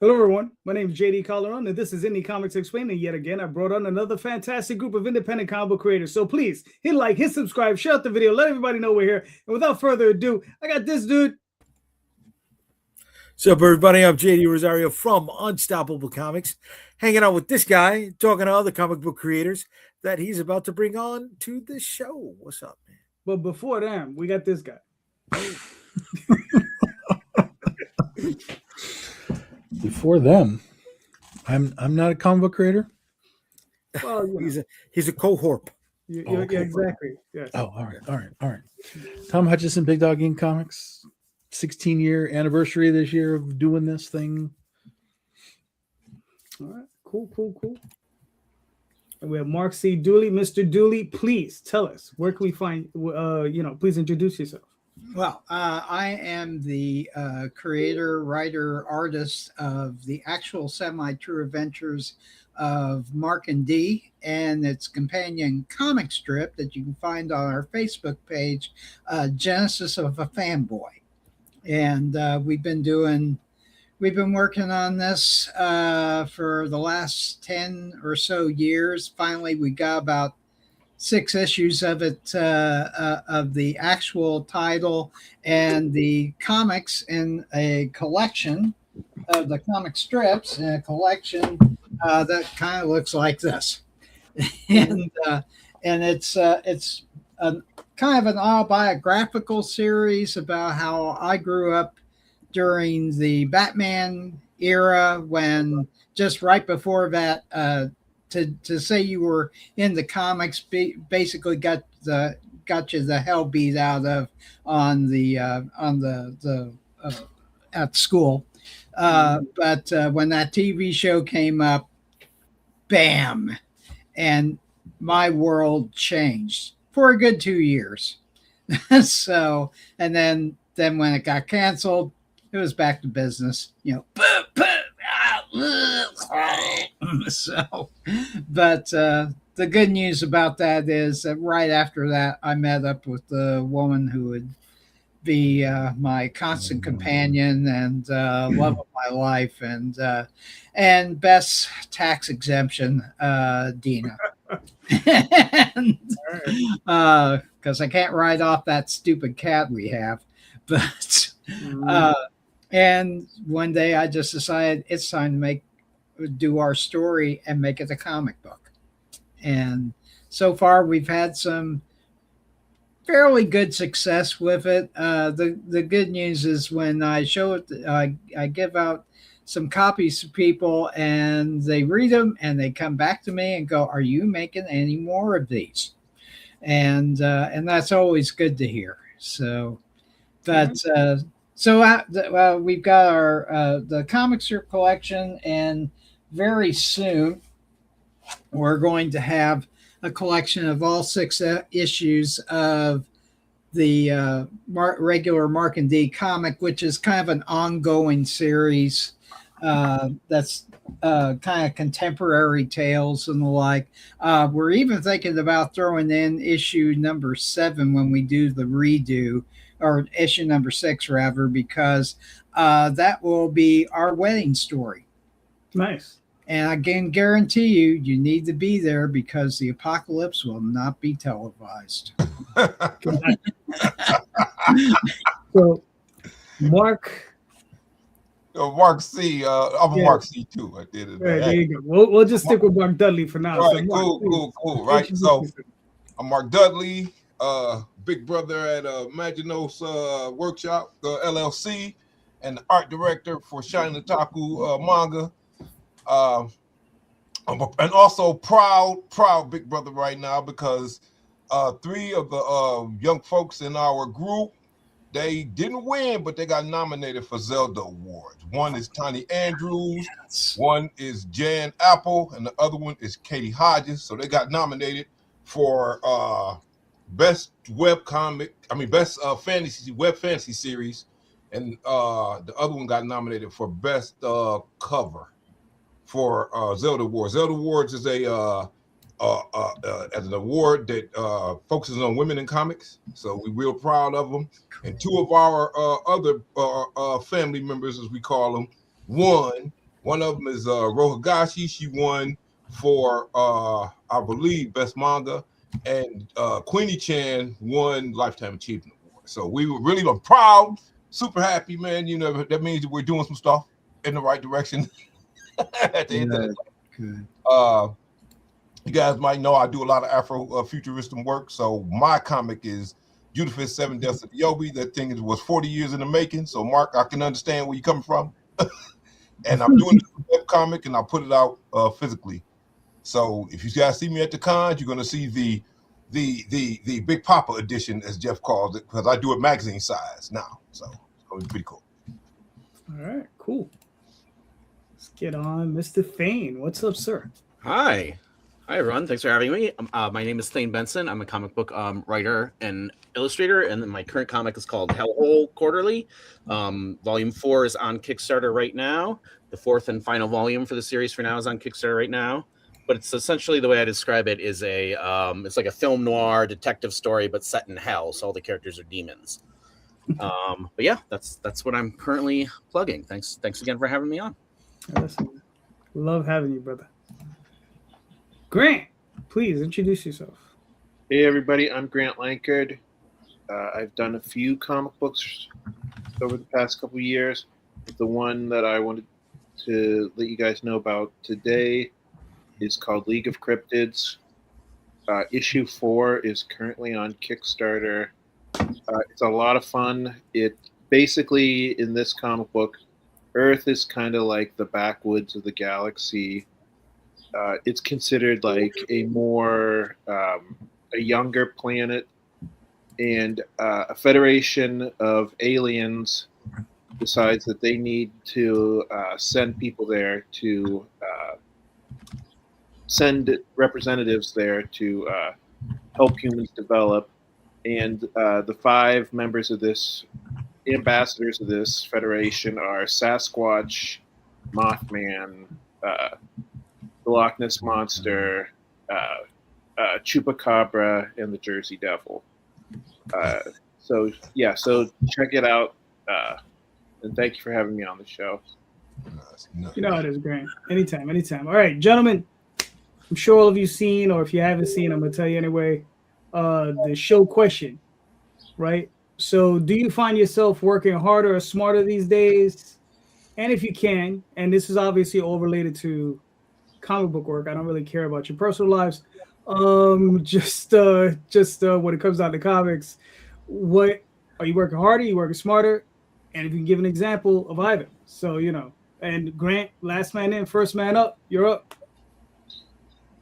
Hello, everyone. My name is JD Calderon, and this is Indy Comics Explained. And yet again, I brought on another fantastic group of independent comic book creators. So please hit like, hit subscribe, share out the video, let everybody know we're here. And without further ado, I got this dude. What's up, everybody? I'm JD Rosario from Unstoppable Comics, hanging out with this guy, talking to other comic book creators that he's about to bring on to the show. What's up, man? But before that, we got this guy. Before them, I'm not a comic book creator. Well, he's a cohort. Yeah, exactly. Yes. Oh, all right. Tom Hutchison, Big Dog Ink Comics, 16-year anniversary this year of doing this thing. All right, cool. And we have Mark C. Dooley. Mr. Dooley, please tell us where can we find? Please introduce yourself. Well, I am the creator, writer, artist of the actual semi-true adventures of Mark and Dee and its companion comic strip that you can find on our Facebook page, Genesis of a Fanboy. And we've been working on this for the last 10 or so years. Finally, we got about 6 issues of it, of the actual title and the comics in a collection of the comic strips in a collection that kind of looks like this. And it's a kind of an autobiographical series about how I grew up during the Batman era, when just right before that, to say you were in the comics basically got you the hell beat out of on the at school. But when that TV show came up, bam, and my world changed for a good 2 years. So, and then when it got canceled, it was back to business, So, but the good news about that is that right after that, I met up with the woman who would be my constant companion and love of my life, and best tax exemption, Dina. Because I can't write off that stupid cat we have, but and one day I just decided it's time to do our story and make it a comic book. And so far we've had some fairly good success with it. The good news is when I show it, I give out some copies to people and they read them and they come back to me and go, "Are you making any more of these?" And that's always good to hear. So, but we've got our the comic strip collection, and very soon we're going to have a collection of all 6 issues of the regular Mark and Dee comic, which is kind of an ongoing series that's kind of contemporary tales and the like. We're even thinking about throwing in issue number 7 when we do the redo, or issue number 6 rather, because that will be our wedding story. Nice. And I can guarantee you need to be there because the apocalypse will not be televised. So, Mark C. I'm a Mark C too. I did it. Right, there you go. We'll just stick with Mark Dudley for now. Right, so cool. Right. So I'm Mark Dudley, big brother at Imaginos Workshop, LLC, and the art director for Shining Otaku manga. And also proud big brother right now because 3 of the young folks in our group, they didn't win, but they got nominated for Zelda Awards. One is Tiny Andrews, one is Jan Apple, and the other one is Katie Hodges. So they got nominated for best web fantasy web fantasy series, and the other one got nominated for best cover for Zelda Awards. Zelda Awards is as an award that focuses on women in comics, so we're real proud of them. And 2 of our other family members, as we call them, won One of them is Rohagashi. She won for I believe best manga, and Queenie Chan won Lifetime Achievement Award. So we were really proud, super happy, man. You know, that means that we're doing some stuff in the right direction. At the end of the day. Good. You guys might know I do a lot of Afro-futurism work. So my comic is Judith 7 Deaths of the Yobi. That thing was 40 years in the making. So Mark, I can understand where you're coming from. And I'm doing this web comic, and I put it out physically. So if you guys see me at the cons, you're gonna see the Big Papa edition, as Jeff calls it, because I do it magazine size now. So it's gonna be pretty cool. All right, cool. Let's get on Mr. Thane. What's up, sir? Hi, everyone. Thanks for having me. My name is Thane Benson. I'm a comic book writer and illustrator, and my current comic is called Hellhole Quarterly. Volume 4 is on Kickstarter right now. The 4th and final volume for the series for now is on Kickstarter right now. But it's essentially, the way I describe it is it's like a film noir detective story, but set in hell. So all the characters are demons. But yeah, that's what I'm currently plugging. Thanks again for having me on. Awesome. Love having you, brother. Grant, please introduce yourself. Hey everybody, I'm Grant Lankard. I've done a few comic books over the past couple of years. The one that I wanted to let you guys know about today is called League of Cryptids. Issue 4 is currently on Kickstarter. It's a lot of fun. It basically, in this comic book, Earth is kind of like the backwoods of the galaxy. It's considered like a more a younger planet, and a federation of aliens decides that they need to send people there to send representatives there to help humans develop. And the 5 members of this, ambassadors of this federation, are Sasquatch, Mothman, the Loch Ness Monster, Chupacabra, and the Jersey Devil. So check it out, and thank you for having me on the show. You know how it is, Grant. Anytime. All right, gentlemen, I'm sure all of you seen, or if you haven't seen, I'm going to tell you anyway, the show question, right? So do you find yourself working harder or smarter these days? And if you can, and this is obviously all related to comic book work, I don't really care about your personal lives. Just when it comes down to comics, what are you working harder? Are you working smarter? And if you can give an example of either. So, and Grant, last man in, first man up, you're up.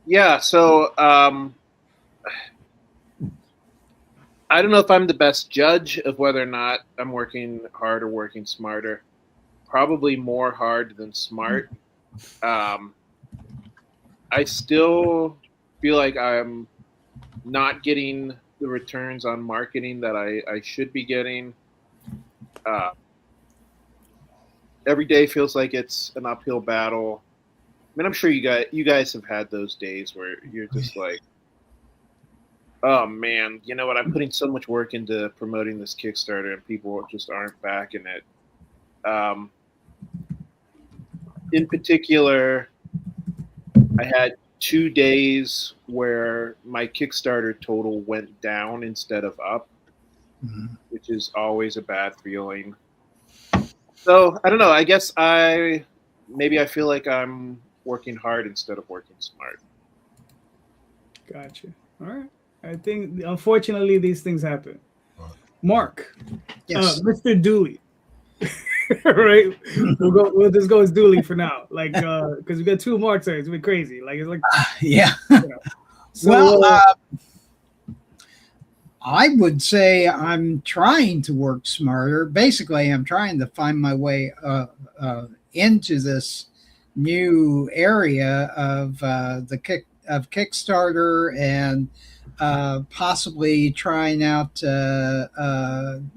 Yeah, so I don't know if I'm the best judge of whether or not I'm working hard or working smarter. Probably more hard than smart. I still feel like I'm not getting the returns on marketing that I should be getting. Every day feels like it's an uphill battle. I mean, I'm sure you guys have had those days where you're just like, oh man, you know what? I'm putting so much work into promoting this Kickstarter, and people just aren't backing it. In particular, I had 2 days where my Kickstarter total went down instead of up, which is always a bad feeling. So I don't know. I guess I feel like I'm working hard instead of working smart. Gotcha. All right. I think, unfortunately, these things happen. Mark, Yes. Mr. Dooley. Right? We'll just go as Dooley for now. Like, because we got 2 Marks here. It's been crazy. Like, it's like, Yeah. So, Well, I would say I'm trying to work smarter. Basically, I'm trying to find my way into this new area of Kickstarter, and possibly trying out to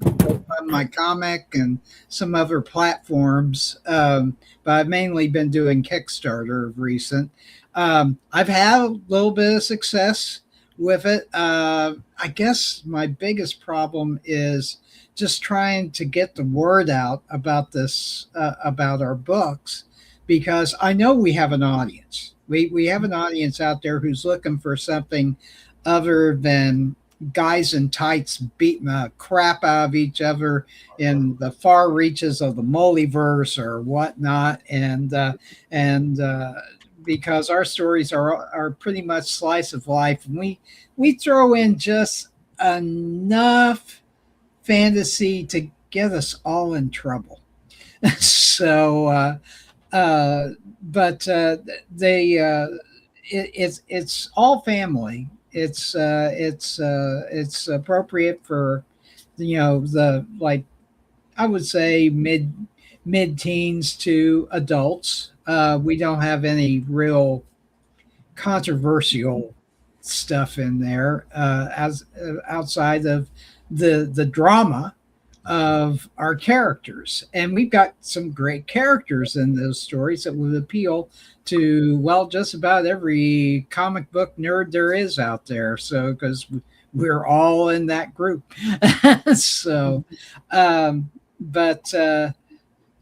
fund my comic and some other platforms. But I've mainly been doing Kickstarter of recent. I've had a little bit of success with it. I guess my biggest problem is just trying to get the word out about this, about our books, because I know we have an audience. We have an audience out there who's looking for something other than guys in tights beating the crap out of each other in the far reaches of the multiverse or whatnot, and because our stories are pretty much slice of life, and we throw in just enough fantasy to get us all in trouble. So, but it's all family. It's appropriate for, the, like, I would say mid teens to adults. We don't have any real controversial stuff in there, as outside of the drama of our characters, and we've got some great characters in those stories that would appeal to, well, just about every comic book nerd there is out there. So, because we're all in that group. So, but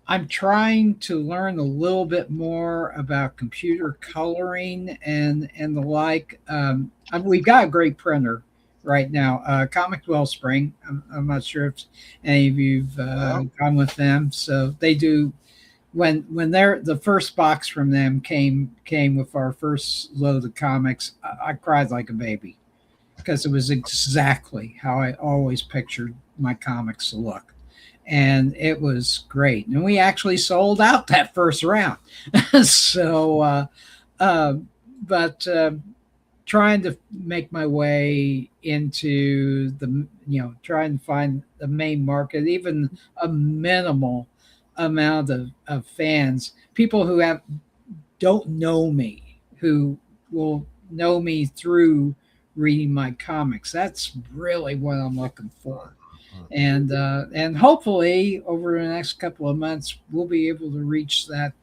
I'm trying to learn a little bit more about computer coloring and the like. We've got a great printer right now, Comic Wellspring. I'm not sure if any of you've gone with them. So they do. When the first box from them came with our first load of comics, I cried like a baby, because it was exactly how I always pictured my comics to look. And it was great. And we actually sold out that first round. So, but trying to make my way into the, trying to find the main market, even a minimal amount of fans, people who don't know me, who will know me through reading my comics. That's really what I'm looking for. And hopefully over the next couple of months, we'll be able to reach that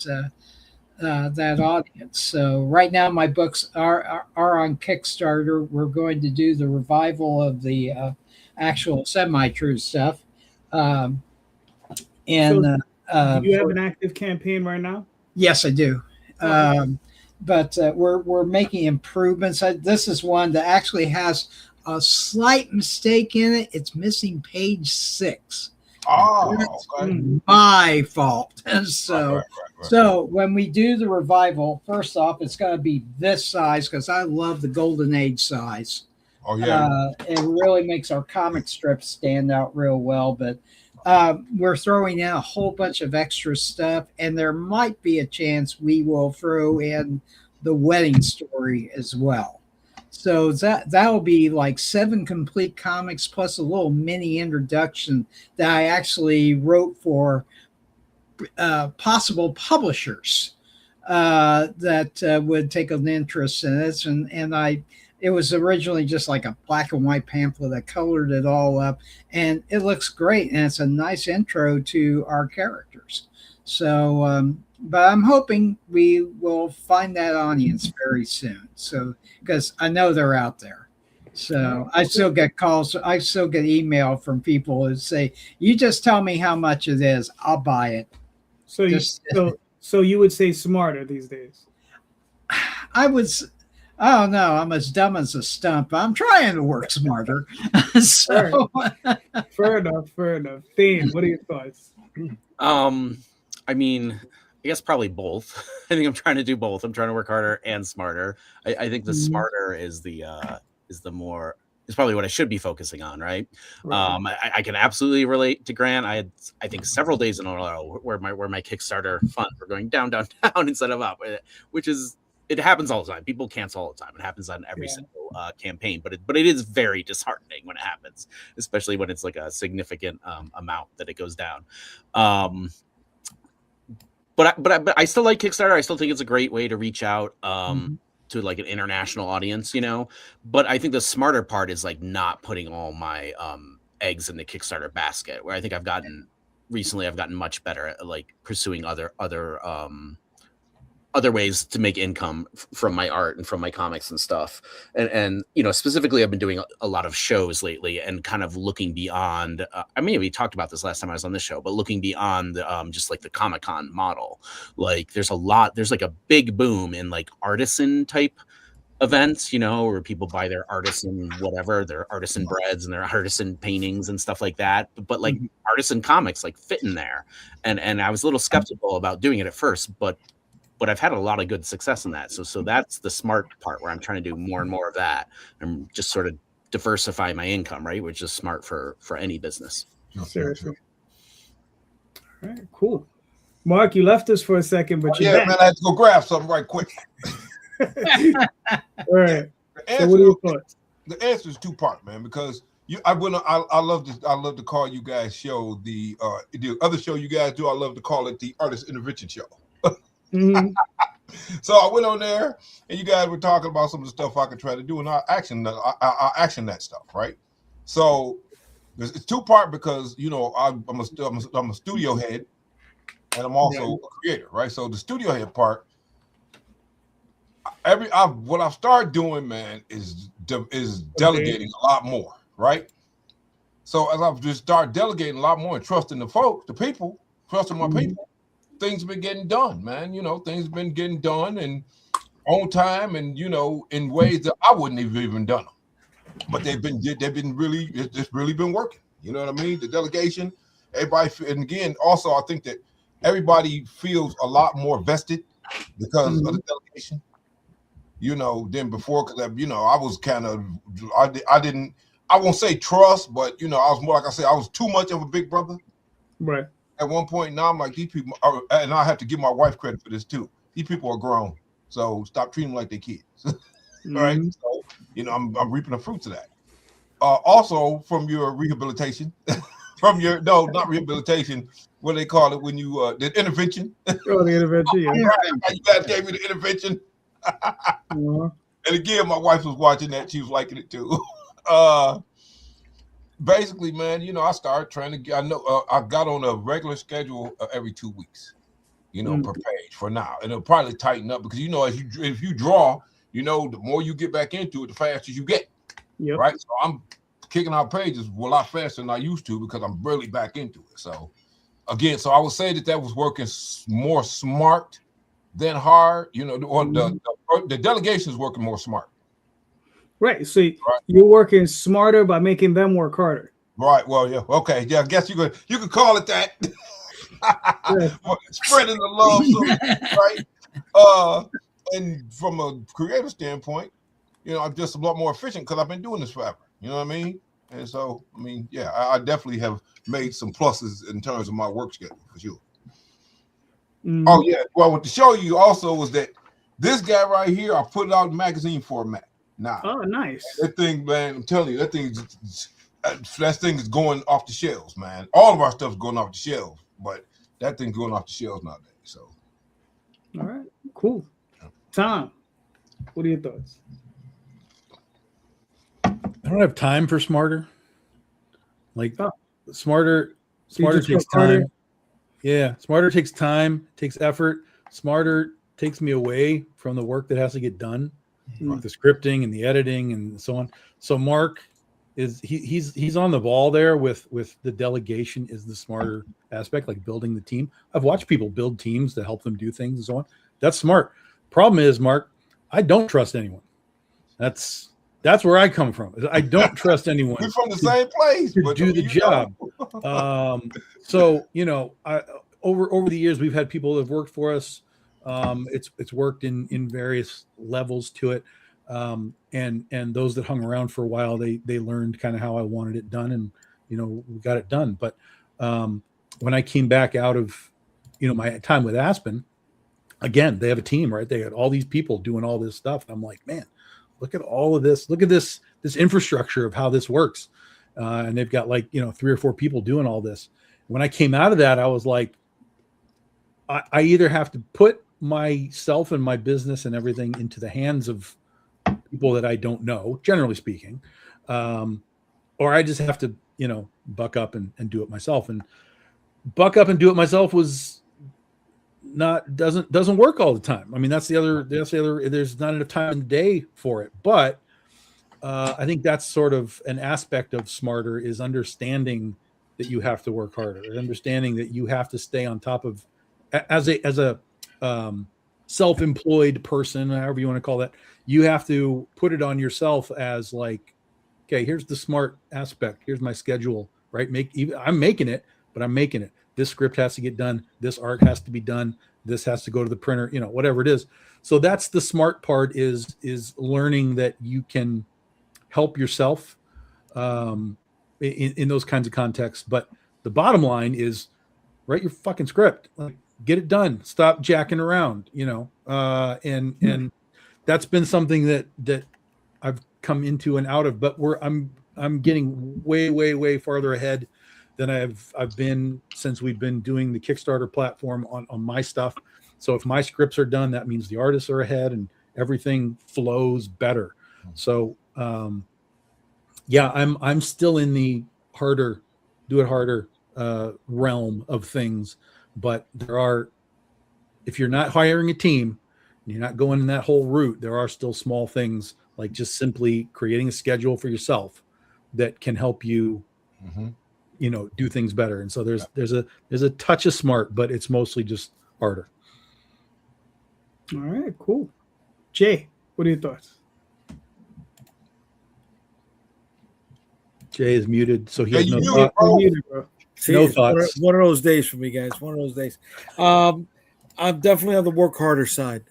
audience. So right now my books are on Kickstarter. We're going to do the revival of the actual semi-true stuff. Do you have an active campaign right now? Yes, I do. But we're making improvements. This is one that actually has a slight mistake in it. It's missing page 6. Oh, okay. My fault. So, Right. So when we do the revival, first off, it's got to be this size, because I love the Golden Age size. Oh yeah. It really makes our comic strips stand out real well. But we're throwing in a whole bunch of extra stuff, and there might be a chance we will throw in the wedding story as well. So that'll be like 7 complete comics plus a little mini introduction that I actually wrote for possible publishers that would take an interest in this. And it was originally just like a black and white pamphlet. I colored it all up, and it looks great. And it's a nice intro to our characters. So, but I'm hoping we will find that audience very soon. So, because I know they're out there. So I still get calls. I still get email from people who say, "You just tell me how much it is. I'll buy it." So you would say smarter these days? I don't know. I'm as dumb as a stump. I'm trying to work smarter. So Fair enough. Thane, what are your thoughts? I mean, I guess probably both. I think I'm trying to do both. I'm trying to work harder and smarter. I think the smarter is probably what I should be focusing on, right? I can absolutely relate to Grant. I think several days in a row where my Kickstarter funds were going down instead of up, which is, it happens all the time. People cancel all the time. It happens on every single campaign, but it is very disheartening when it happens, especially when it's like a significant amount that it goes down. But I still like Kickstarter. I still think it's a great way to reach out to like an international audience, But I think the smarter part is like not putting all my eggs in the Kickstarter basket, where I think I've gotten much better at like pursuing other other ways to make income from my art and from my comics and stuff. And you know, specifically, I've been doing a lot of shows lately and kind of looking beyond. I mean, we talked about this last time I was on this show, but looking beyond just like the Comic-Con model. Like, there's like a big boom in like artisan type events, you know, where people buy their artisan whatever, their artisan breads and their artisan paintings and stuff like that. But like artisan comics like fit in there. And I was a little skeptical about doing it at first, but I've had a lot of good success in that. So that's the smart part, where I'm trying to do more and more of that and just sort of diversify my income, right? Which is smart for any business. Seriously. All right, cool. Mark, you left us for a second, but you're back. Man, I had to go grab something right quick. All right. So what are your thoughts? The answer is two-part, man, because I love to call you guys show the other show you guys do. I love to call it the Artist Intervention Show. Mm-hmm. So I went on there, and you guys were talking about some of the stuff I could try to do, and I action that stuff, right? So it's two-part because, you know, I'm a studio head, and I'm also a creator, right? So the studio head part, what I've started doing, man, is delegating a lot more, right? So as I've just started delegating a lot more and trusting the people, trusting my people, things have been getting done, man. You know, things have been getting done and on time, and you know, in ways that I wouldn't have even done them. But they've been really, it's just really been working. You know what I mean? The delegation, everybody, and again, also I think that everybody feels a lot more vested because of the delegation. You know, than before, because you know, I was kind of, I won't say trust, but you know, I was more, like I said, I was too much of a big brother. Right. At one point, now I'm like, these people are, and I have to give my wife credit for this too. These people are grown, so stop treating them like they're kids. Right? So, you know, I'm reaping the fruits of that. Also, from your rehabilitation, not rehabilitation, what do they call it when you the intervention? Oh, the intervention. Yeah. You guys gave me the intervention. And again, my wife was watching that; she was liking it too. Basically, man, you know, I started trying to get. I got on a regular schedule every 2 weeks, you know, per page for now, and it'll probably tighten up because you know, if you draw, you know, the more you get back into it, the faster you get. Yep. Right. So I'm kicking out pages a lot faster than I used to because I'm really back into it. So again, so I would say that was working more smart than hard. You know, or the delegation is working more smart. Right. So you're working smarter by making them work harder. Right. Well, yeah. Okay. Yeah. I guess you could call it that. Spreading the love, right? And from a creative standpoint, you know, I'm just a lot more efficient because I've been doing this forever. You know what I mean? And so, I mean, yeah, I definitely have made some pluses in terms of my work schedule for sure. Oh yeah. Well, what to show you also was that this guy right here, I put it out in magazine format. Now, oh, nice. That thing, man, I'm telling you, that thing is going off the shelves, man. All of our stuff's going off the shelves, but that thing's going off the shelves nowadays. So, all right, cool. Tom, what are your thoughts? I don't have time for smarter. Like smarter takes time. Yeah, smarter takes time, takes effort. Smarter takes me away from the work that has to get done. The scripting and the editing and so on. So Mark is he's on the ball there with the delegation is the smarter aspect, like building the team. I've watched people build teams to help them do things and so on. That's smart. Problem is, Mark, I don't trust anyone. That's where I come from. I don't trust anyone. We're from the same place to do the job. So you know, over the years we've had people that have worked for us. It's worked in various levels to it, and those that hung around for a while, they learned kind of how I wanted it done, and you know, we got it done. But when I came back out of, you know, my time with Aspen, again, they have a team, right? They had all these people doing all this stuff. I'm like, man, look at all of this. Look at this infrastructure of how this works, and they've got like, you know, 3 or 4 people doing all this. When I came out of that, I was like, I either have to put myself and my business and everything into the hands of people that I don't know, generally speaking, or I just have to, you know, buck up and do it myself. And buck up and do it myself was doesn't work all the time. I mean, that's the other. There's not enough time in the day for it. But I think that's sort of an aspect of smarter, is understanding that you have to work harder, and understanding that you have to stay on top of, as a self-employed person, however you want to call that, you have to put it on yourself as like, okay, here's the smart aspect. Here's my schedule, right? I'm making it, but I'm making it. This script has to get done. This art has to be done. This has to go to the printer, whatever it is. So that's the smart part, is learning that you can help yourself in those kinds of contexts. But the bottom line is, write your fucking script. Like, get it done. Stop jacking around, and that's been something that I've come into and out of, but I'm getting way farther ahead than I've been since we've been doing the Kickstarter platform on my stuff. So if my scripts are done, that means the artists are ahead and everything flows better. So I'm still in the do it harder realm of things, but if you're not hiring a team and you're not going in that whole route, there are still small things like just simply creating a schedule for yourself that can help you, do things better. And so there's a touch of smart, but it's mostly just harder. All right, cool. Jay, what are your thoughts? Jay is muted, so he has no muted, thoughts. bro. Muted, bro. See, No it's thoughts. One of those days for me, guys. One of those days. I'm definitely on the work harder side.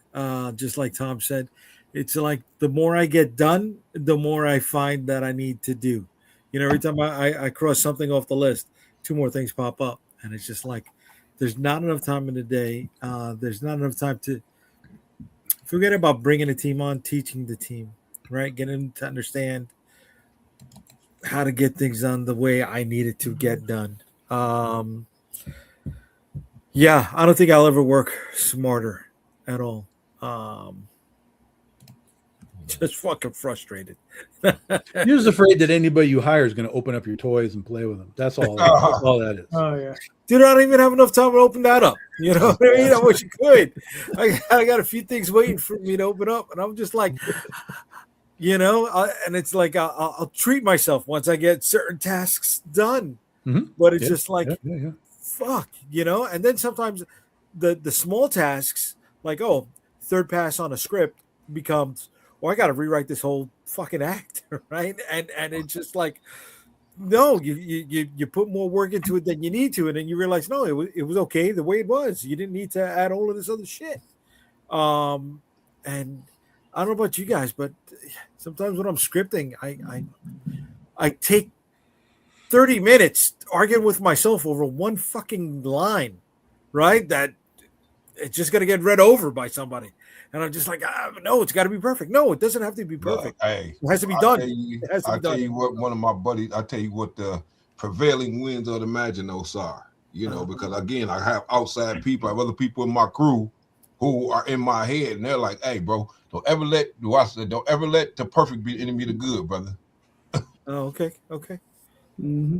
Just like Tom said, it's like the more I get done, the more I find that I need to do. Every time I cross something off the list, 2 more things pop up, and it's just like there's not enough time in the day. There's not enough time to forget about bringing a team on, teaching the team, right? Getting them to understand how to get things done the way I need it to get done. I don't think I'll ever work smarter at all. Just fucking frustrated. You're just afraid that anybody you hire is going to open up your toys and play with them. That's all. That's all that is. Oh yeah. Dude, I don't even have enough time to open that up. You know what I mean? I wish you could. I got a few things waiting for me to open up, and I'm just like, and it's like I'll treat myself once I get certain tasks done. Mm-hmm. But it's just like, yeah. fuck, and then sometimes the small tasks, like, third pass on a script becomes, I got to rewrite this whole fucking act, right? And it's just like, no, you put more work into it than you need to, and then you realize, no, it was okay the way it was. You didn't need to add all of this other shit. And I don't know about you guys, but sometimes when I'm scripting, I take 30 minutes arguing with myself over one fucking line, right? That it's just going to get read over by somebody. And I'm just like, no, it's got to be perfect. No, it doesn't have to be perfect. Hey, it has to be done. I tell you what, one of my buddies, I tell you what the prevailing winds of the Imaginos are, because again, I have outside people, I have other people in my crew who are in my head, and they're like, hey, bro, don't ever let the perfect be the enemy of the good, brother. Oh, okay. Mm-hmm.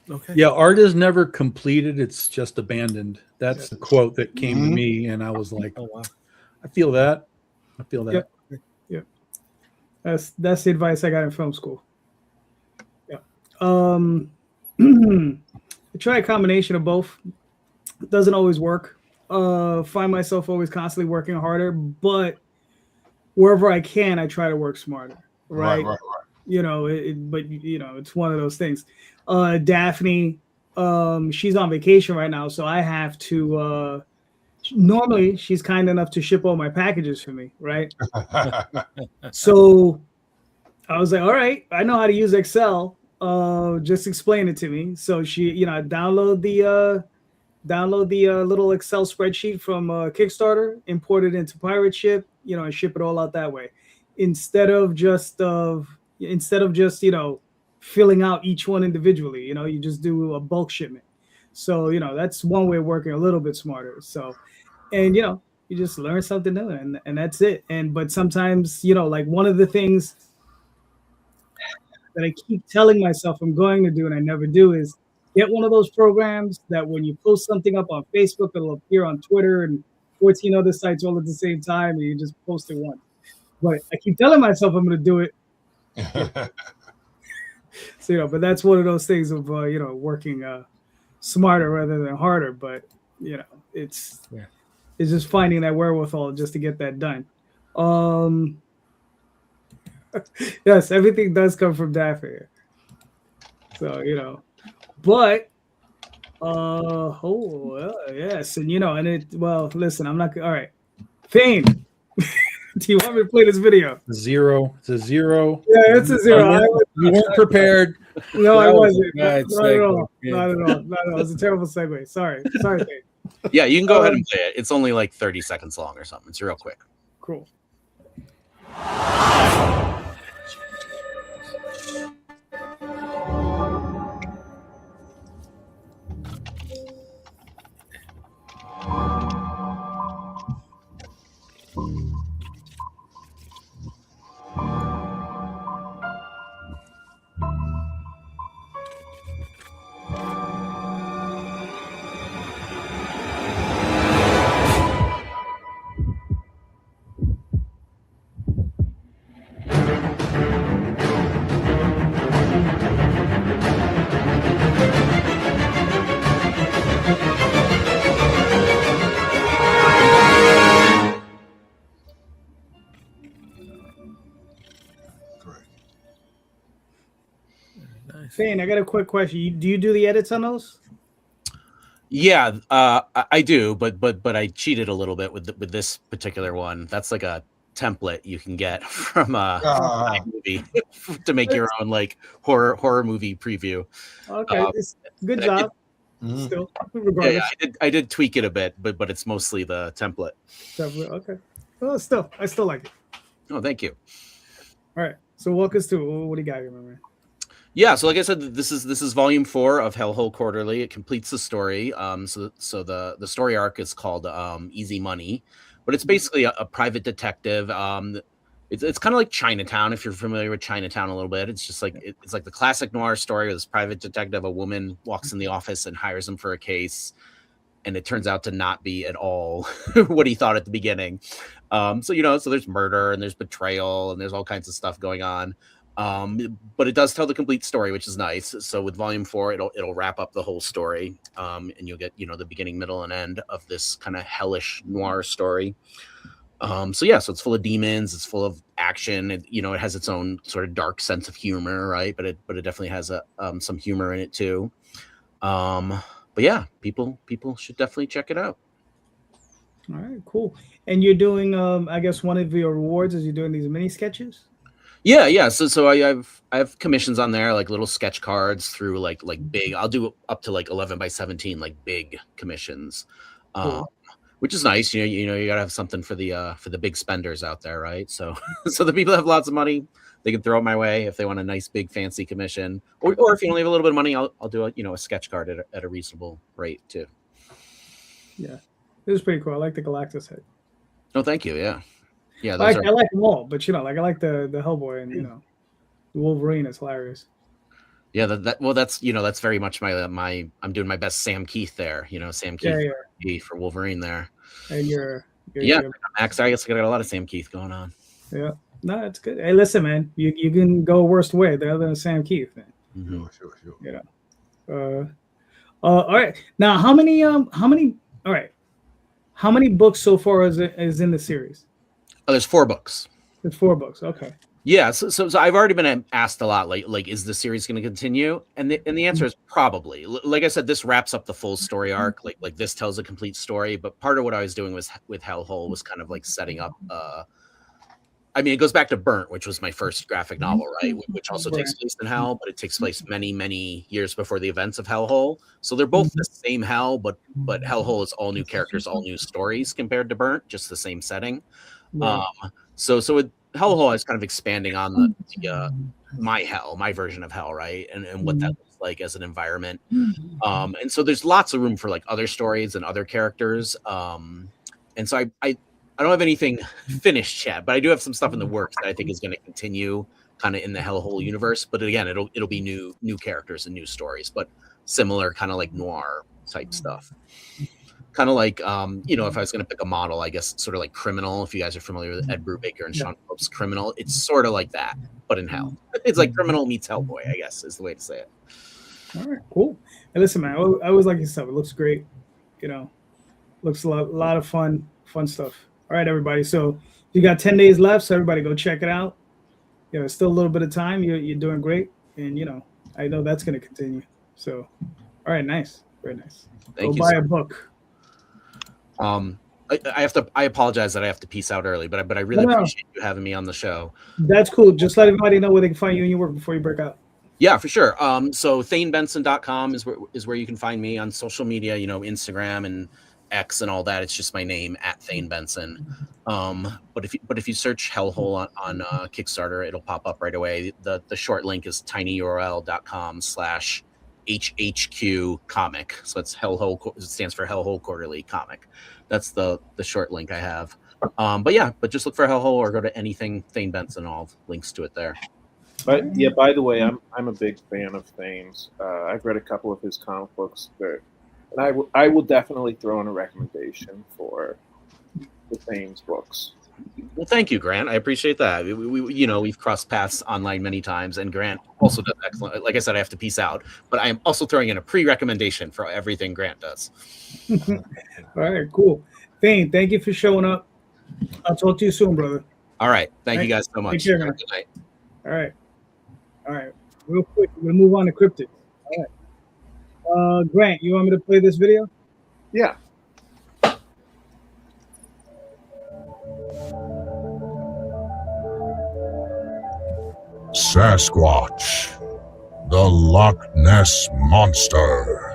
Okay. Yeah, art is never completed. It's just abandoned. That's the quote that came to me, and I was like, oh, wow. I feel that. Yep. That's the advice I got in film school. Yeah. I try a combination of both. It doesn't always work. Find myself always constantly working harder, but wherever I can, I try to work smarter. Right. Right. It's one of those things. Daphne, she's on vacation right now, so I have to. Normally, she's kind enough to ship all my packages for me, right? So I was like, all right, I know how to use Excel. Just explain it to me. So she, download the little Excel spreadsheet from Kickstarter, import it into Pirate Ship, and ship it all out that way, instead of just filling out each one individually. You just do a bulk shipment. So that's one way of working a little bit smarter. So, and you just learn something new, and that's it. But sometimes like one of the things that I keep telling myself I'm going to do and I never do is get one of those programs that when you post something up on Facebook, it'll appear on Twitter and 14 other sites all at the same time, and you just post it once. But I keep telling myself I'm going to do it. So, but that's one of those things of, working smarter rather than harder. But, it's just finding that wherewithal just to get that done. Yes, everything does come from Daffy. So, but yes, and listen, I'm not all right. Thane, do you want me to play this video? Zero. It's a zero. Yeah, it's a zero. You weren't prepared. No, I wasn't. Not at all. Not at all. It was a terrible segue. Sorry, Thane. Yeah, you can go ahead and play it. It's only like 30 seconds long or something. It's real quick. Cool. Thane, I got a quick question. Do you do the edits on those? Yeah, I do, but I cheated a little bit with this particular one. That's like a template you can get from a movie to make your own like horror movie preview. Okay, good job. Still, regardless. Yeah, I did tweak it a bit, but it's mostly the template. Okay. Well, I still like it. Oh, thank you. All right. So walk us through. What do you got here, my man? Yeah, so like I said, this is volume 4 of Hellhole Quarterly. It completes the story. So the story arc is called Easy Money, but it's basically a private detective. It's kind of like Chinatown, if you're familiar with Chinatown a little bit. It's just like it's like the classic noir story where this private detective, a woman walks in the office and hires him for a case, and it turns out to not be at all what he thought at the beginning. So there's murder and there's betrayal and there's all kinds of stuff going on. But it does tell the complete story, which is nice. So with volume 4, it'll wrap up the whole story, and you'll get the beginning, middle, and end of this kind of hellish noir story. So it's full of demons, it's full of action. It has its own sort of dark sense of humor, right? But it definitely has some humor in it too. But yeah, people should definitely check it out. All right, cool. And you're doing, I guess one of your rewards is you're doing these mini sketches. Yeah. So I have commissions on there, like little sketch cards through like big. I'll do up to like 11 by 17, like big commissions, Cool. which is nice. You gotta have something for the big spenders out there, right? So the people that have lots of money, they can throw it my way if they want a nice big fancy commission, or if you only have a little bit of money, I'll do a sketch card at a reasonable rate too. Yeah, this is pretty cool. I like the Galactus head. Oh, thank you. Yeah. Yeah, I like them all, but I like the Hellboy and the Wolverine is hilarious. Yeah, that's very much my I'm doing my best Sam Keith there. Sam Keith for Wolverine there. And you're Max. I guess I got a lot of Sam Keith going on. Yeah, no, it's good. Hey, listen, man, you can go worst way other than Sam Keith, man. Mm-hmm. Sure. All right. Now, how many books so far is in the series? Oh, there's 4 books. There's 4 books. Okay. Yeah, so I've already been asked a lot, like is the series going to continue? And the answer is probably. Like I said, this wraps up the full story arc. Like this tells a complete story. But part of what I was doing with Hellhole was kind of like setting up. It goes back to Burnt, which was my first graphic novel, right? Which also takes place in Hell, but it takes place many, many years before the events of Hellhole. So they're both the same Hell, but Hellhole is all new characters, all new stories compared to Burnt, just the same setting. Right. So with Hellhole, I was kind of expanding on my Hell, my version of Hell, right, and what that looks like as an environment. And so there's lots of room for like other stories and other characters. And so I don't have anything finished yet, but I do have some stuff in the works that I think is going to continue kind of in the Hellhole universe. But again, it'll be new characters and new stories. But similar kind of like noir type stuff. Kind of like, you know, if I was going to pick a model, I guess sort of like Criminal. If you guys are familiar with Ed Brubaker and Sean Pope's Criminal, it's sort of like that, but in hell. It's like Criminal meets Hellboy, I guess is the way to say it. All right, cool. And listen, man, I always like your stuff. It looks great. You know, looks a lot of fun stuff. All right, everybody. So you got 10 days left, so everybody go check it out. You know, still a little bit of time. You're doing great, and you know, I know that's going to continue. So, all right, nice, very nice. Thank you. Go buy a book. I apologize that I have to peace out early, but I really appreciate you having me on the show. That's cool. Just let everybody know where they can find you and your work before you break out. Yeah, for sure. So thanebenson.com is where you can find me on social media, you know, Instagram and X and all that. It's just my name at Thane Benson. But if you search Hellhole on Kickstarter, it'll pop up right away. The short link is tinyurl.com/HHQ comic. So it's Hellhole. It stands for Hellhole Quarterly Comic. That's the short link I have. But just look for Hellhole or go to anything Thane Benson. All links to it there. But yeah, by the way, I'm a big fan of Thane's. I've read a couple of his comic books there, and I will definitely throw in a recommendation for the Thane's books. Well, thank you, Grant. I appreciate that. We you know, we've crossed paths online many times, and Grant also does excellent. Like I said, I have to peace out, but I am also throwing in a pre-recommendation for everything Grant does. All right, cool. Thane, thank you for showing up. I'll talk to you soon, brother. All right. Thank you guys so much. Take care, man. Good night. All right. Real quick, we're gonna move on to cryptids. All right. Grant, you want me to play this video? Yeah. Sasquatch, the Loch Ness Monster,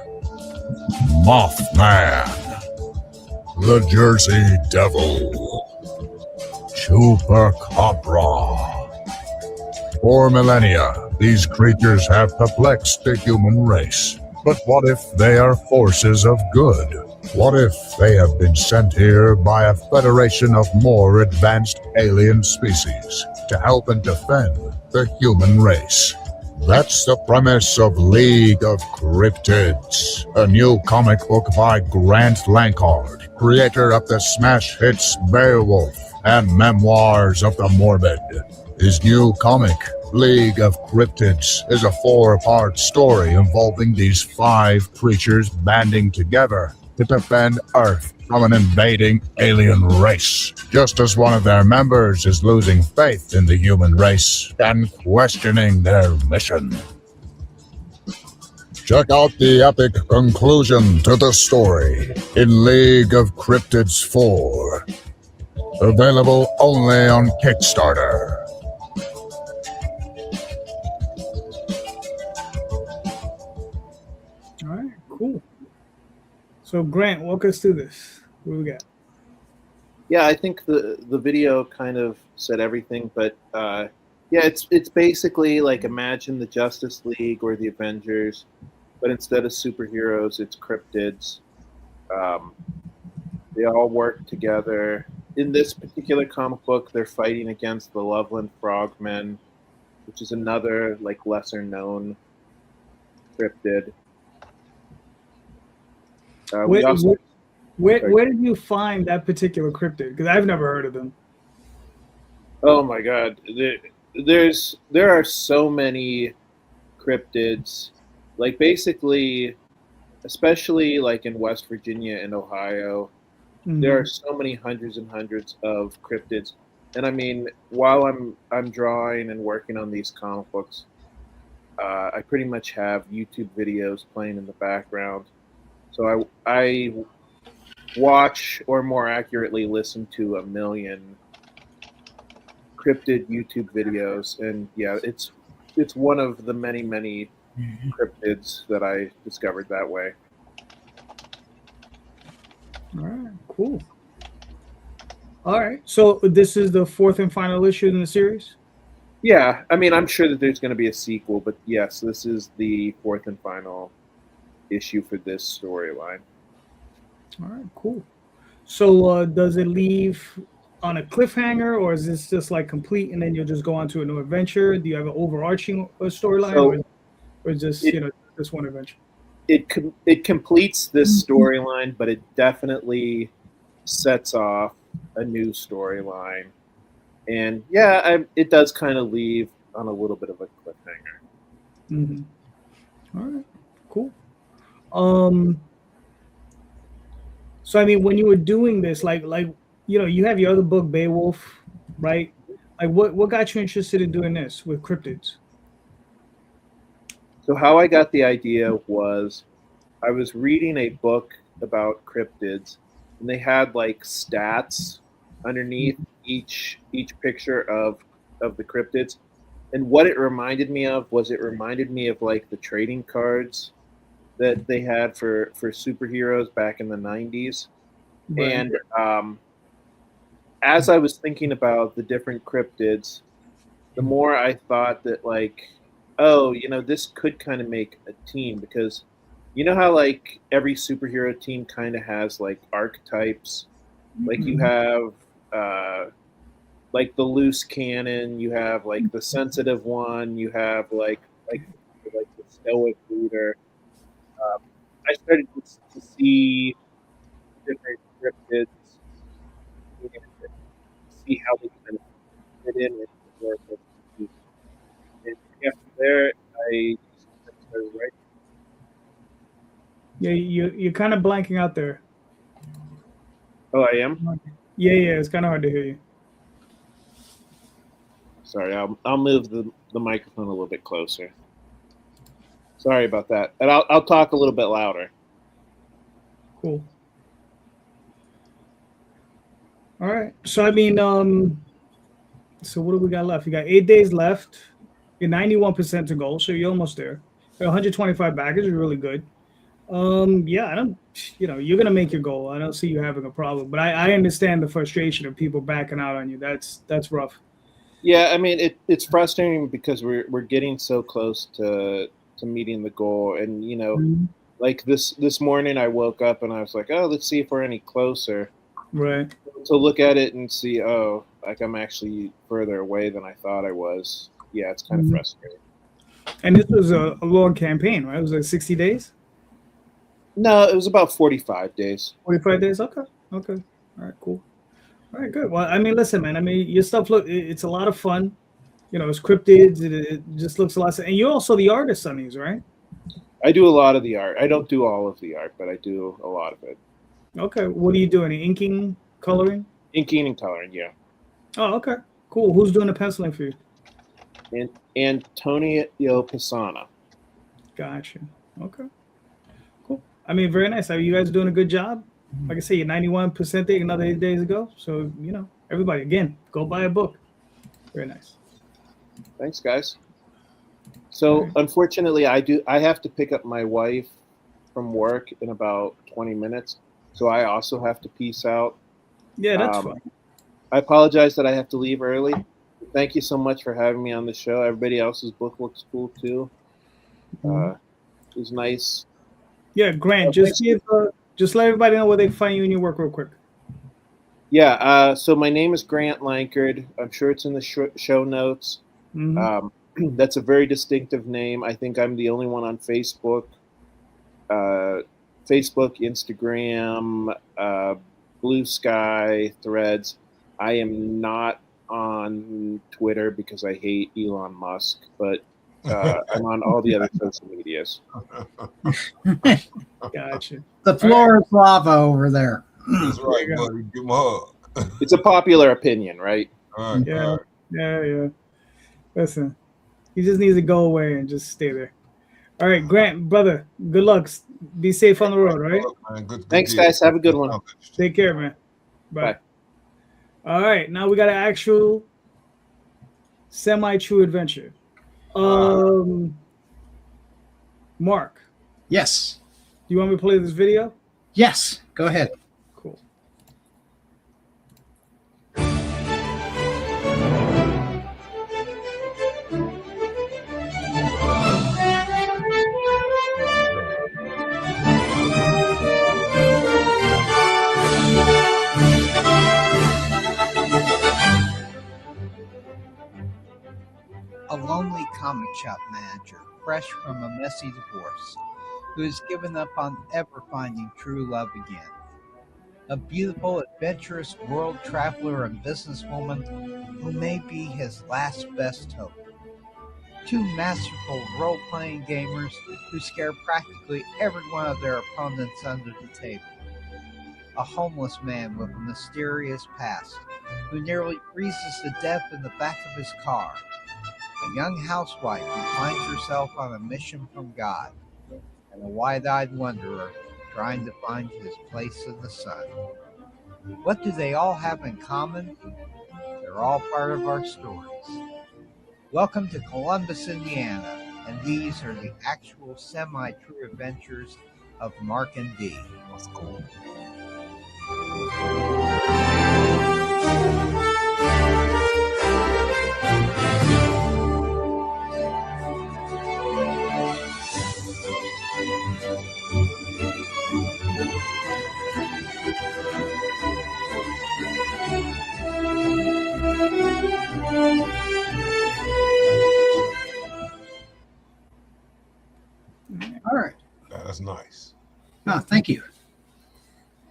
Mothman, the Jersey Devil, Chupacabra. For millennia, these creatures have perplexed the human race. But what if they are forces of good? What if they have been sent here by a federation of more advanced alien species to help and defend the human race? That's the premise of League of Cryptids, a new comic book by Grant Lankard, creator of the smash hits Beowulf and Memoirs of the Morbid. His new comic, League of Cryptids, is a 4-part story involving these 5 creatures banding together to defend Earth from an invading alien race, just as one of their members is losing faith in the human race and questioning their mission. Check out the epic conclusion to the story in League of Cryptids 4. Available only on Kickstarter. All right, cool. So Grant, walk us through this. What we got? Yeah, I think the video kind of said everything, but yeah, it's basically like imagine the Justice League or the Avengers, but instead of superheroes, it's cryptids. They all work together. In this particular comic book, they're fighting against the Loveland Frogmen, which is another like lesser known cryptid. Where did you find that particular cryptid? Because I've never heard of them. Oh my God, there are so many cryptids. Like basically, especially like in West Virginia and Ohio, there are so many hundreds and hundreds of cryptids. And I mean, while I'm drawing and working on these comic books, I pretty much have YouTube videos playing in the background. So I watch, or more accurately, listen to 1 million cryptid YouTube videos, and yeah, it's one of the many cryptids that I discovered that way. All right, cool. All right, so this is the 4th and final issue in the series? Yeah, I mean, I'm sure that there's going to be a sequel, but yes, this is the 4th and final issue for this storyline. All right, cool. So does it leave on a cliffhanger, or is this just like complete and then you'll just go on to a new adventure? Do you have an overarching storyline, or just just one adventure? it completes this storyline, but it definitely sets off a new storyline. And yeah, it does kind of leave on a little bit of a cliffhanger. Mm-hmm. All right, cool. So I mean, when you were doing this, like you have your other book, Beowulf, right? Like, what got you interested in doing this with cryptids? So how I got the idea was I was reading a book about cryptids, and they had like stats underneath each picture of the cryptids. And what it reminded me of was like the trading cards that they had for superheroes back in the 90s. Right. And as I was thinking about the different cryptids, the more I thought that, like, oh, this could kind of make a team, because you know how like every superhero team kind of has like archetypes. Like you have like the loose cannon, you have like the sensitive one, you have like the stoic leader. I started to see different cryptids and see how they kind of fit in with the work of the team. And after there, I started writing. Yeah, you're kind of blanking out there. Oh, I am? Yeah, it's kind of hard to hear you. Sorry, I'll move the microphone a little bit closer. Sorry about that. And I'll talk a little bit louder. Cool. All right. So I mean, so what do we got left? You got 8 days left. You're 91% to goal, so you're almost there. 125 backers is really good. Yeah, I don't, you're gonna make your goal. I don't see you having a problem, but I understand the frustration of people backing out on you. That's rough. Yeah, I mean it's frustrating because we're getting so close to meeting the goal, and like this morning I woke up and I was like, oh, let's see if we're any closer. Right. To look at it and see, oh, like I'm actually further away than I thought I was. Yeah, it's kind of frustrating. And this was a long campaign, right? It was like 60 days. No, it was about 45 days. 45 days. Okay. All right. Cool. All right. Good. Well, I mean, listen, man. I mean, your stuff it's a lot of fun. It's cryptids. It just looks a lot. And you're also the artist on these, right? I do a lot of the art. I don't do all of the art, but I do a lot of it. Okay. What are you doing? Inking, coloring? Inking and coloring, yeah. Oh, okay. Cool. Who's doing the penciling for you? And Antonio Pisana. Gotcha. Okay. Cool. I mean, very nice. Are you guys doing a good job? Like I say, you're 91% there, another 8 days ago. So, everybody, again, go buy a book. Very nice. Thanks, guys. So, unfortunately, I have to pick up my wife from work in about 20 minutes. So I also have to peace out. Yeah, that's fine. I apologize that I have to leave early. Thank you so much for having me on the show. Everybody else's book looks cool too. It was nice. Yeah, Grant, just let everybody know where they can find you in your work real quick. Yeah, so my name is Grant Lankard. I'm sure it's in the show notes. That's a very distinctive name. I think I'm the only one on Facebook. Facebook, Instagram, Blue Sky, Threads. I am not on Twitter because I hate Elon Musk, but I'm on all the other social medias. Gotcha. The floor is lava over there. That's right, buddy. Give him a hug. It's a popular opinion, right? All right, Yeah. all right. Yeah. Listen, he just needs to go away and just stay there. All right, Grant, brother, good luck. Be safe on the road, right? Good Thanks, guys. Have a good one. Take care, man. Bye. All right, now we got an actual semi-true adventure. Mark. Yes. Do you want me to play this video? Yes. Go ahead. Cool. A lonely comic shop manager, fresh from a messy divorce, who has given up on ever finding true love again. A beautiful, adventurous world traveler and businesswoman who may be his last best hope. Two masterful role-playing gamers who scare practically every one of their opponents under the table. A homeless man with a mysterious past who nearly freezes to death in the back of his car. A young housewife who finds herself on a mission from God. And a wide-eyed wanderer trying to find his place in the sun. What do they all have in common? They're all part of our stories. Welcome to Columbus, Indiana, and these are the actual semi-true adventures of Mark and Dee. That's cool. All right. That's nice. Oh, thank you.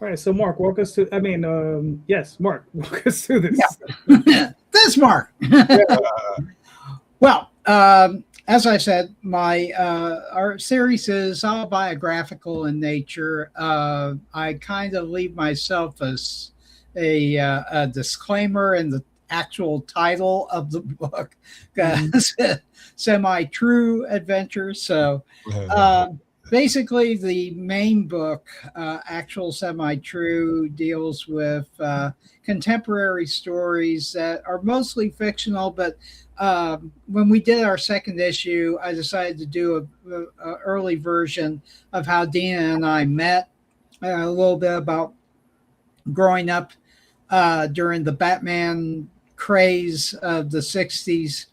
All right, so Mark, walk us through. Yes, Mark, walk us through this. Yeah. That's Mark. Well, as I said, my our series is autobiographical in nature. I kind of leave myself as a disclaimer in the actual title of the book, semi-true adventures. So basically, the main book, actual semi-true, deals with contemporary stories that are mostly fictional, but when we did our second issue, I decided to do a early version of how Dina and I met, a little bit about growing up during the Batman craze of the 60s,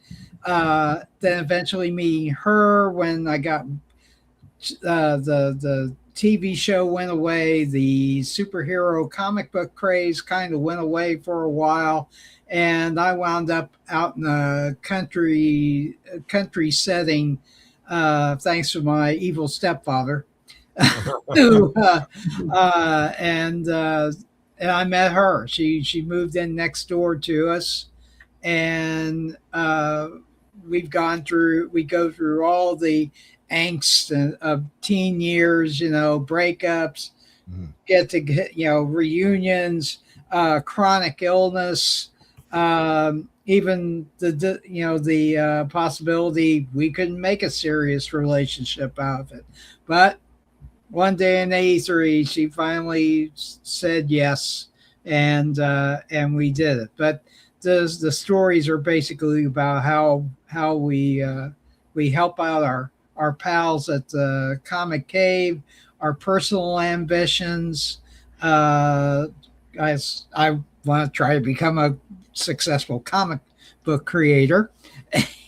then eventually meeting her when I got the TV show went away, the superhero comic book craze kind of went away for a while, and I wound up out in a country setting, thanks to my evil stepfather, who, and I met her. She moved in next door to us, and we go through all the angst of teen years, breakups, reunions, chronic illness, even the possibility we couldn't make a serious relationship out of it. But one day in '83, she finally said yes, and we did it. But the stories are basically about how we help out our pals at the Comic Cave, our personal ambitions. I want to try to become a successful comic book creator,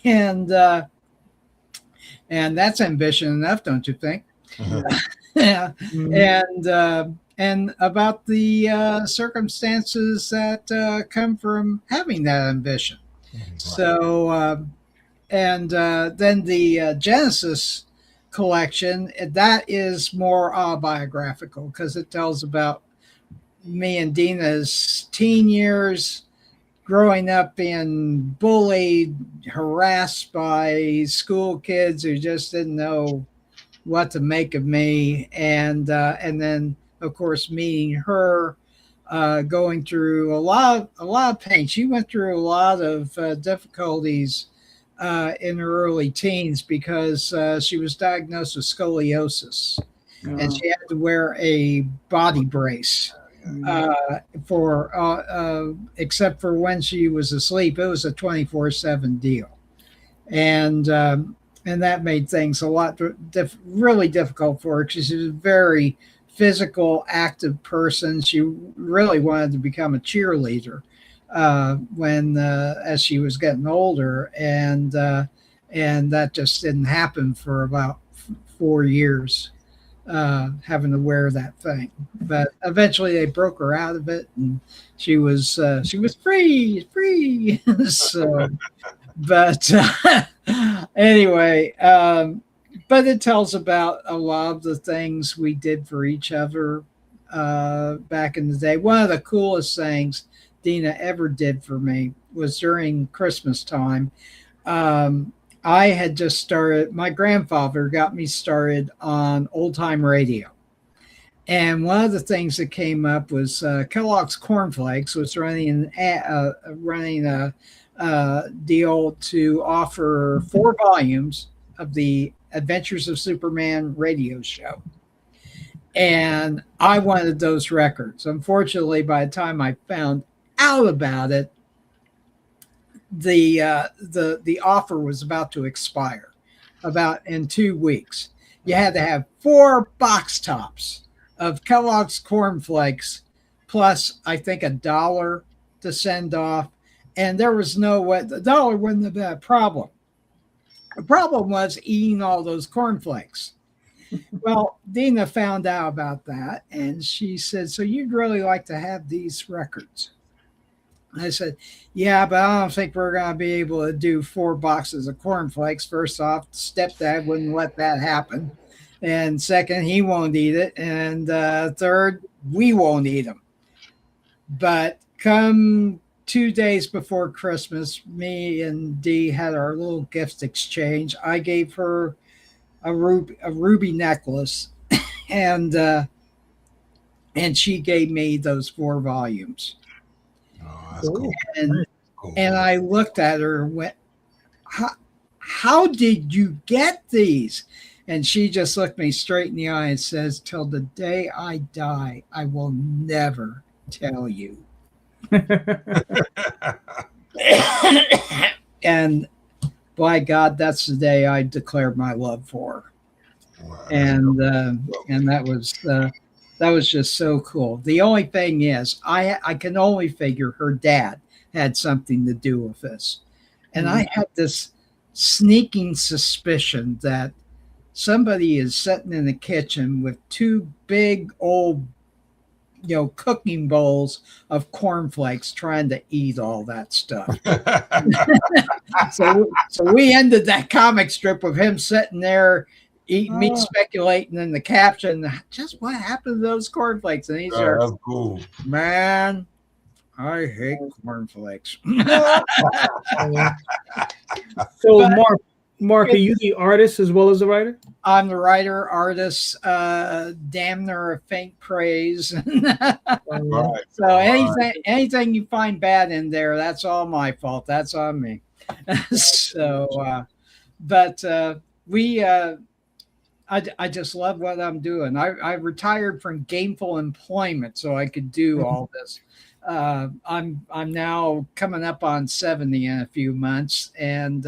and that's ambition enough, don't you think? Yeah, and about the circumstances that come from having that ambition. So, then the Genesis collection, that is more autobiographical because it tells about me and Dina's teen years, growing up being bullied, harassed by school kids who just didn't know what to make of me, and then of course meeting her, going through a lot of pain. She went through a lot of difficulties in her early teens because she was diagnosed with scoliosis, and she had to wear a body brace for except for when she was asleep. It was a 24/7 deal, and that made things a lot really difficult for her because she was a very physical, active person. She really wanted to become a cheerleader when as she was getting older, and that just didn't happen for about 4 years, having to wear that thing. But eventually they broke her out of it, and she was free. So, but anyway, but it tells about a lot of the things we did for each other back in the day. One of the coolest things Dina ever did for me was during Christmas time. I had just started, my grandfather got me started on old time radio. And one of the things that came up was Kellogg's Cornflakes was running a deal to offer 4 volumes of the Adventures of Superman radio show. And I wanted those records. Unfortunately, by the time I found out about it, the offer was about to expire about in 2 weeks. You had to have 4 box tops of Kellogg's Cornflakes plus I think $1 to send off, and there was no way the dollar wouldn't have been a problem. The problem was eating all those cornflakes. Well, Dina found out about that, and she said, "So you'd really like to have these records?" I said, "Yeah, but I don't think we're going to be able to do 4 boxes of cornflakes. First off, stepdad wouldn't let that happen. And second, he won't eat it. And third, we won't eat them." But come 2 days before Christmas, me and Dee had our little gift exchange. I gave her a ruby necklace, and she gave me those 4 volumes. Oh, that's cool. And I looked at her and went, how did you get these? And she just looked me straight in the eye and says, "Till the day I die, I will never tell you." And by God, that's the day I declared my love for her. Wow. And that was just so cool. The only thing is, I can only figure her dad had something to do with this. And I had this sneaking suspicion that somebody is sitting in the kitchen with 2 big old, cooking bowls of cornflakes trying to eat all that stuff. So we ended that comic strip with him sitting there eating meat, speculating in the caption, "Just what happened to those cornflakes?" And he's there, That's cool. "Man, I hate cornflakes." So, Mark, are you the artist as well as the writer? I'm the writer, artist, damn near a faint praise. Right. So anything you find bad in there, that's all my fault. That's on me. So, I just love what I'm doing. I retired from gainful employment so I could do all this. I'm now coming up on 70 in a few months, and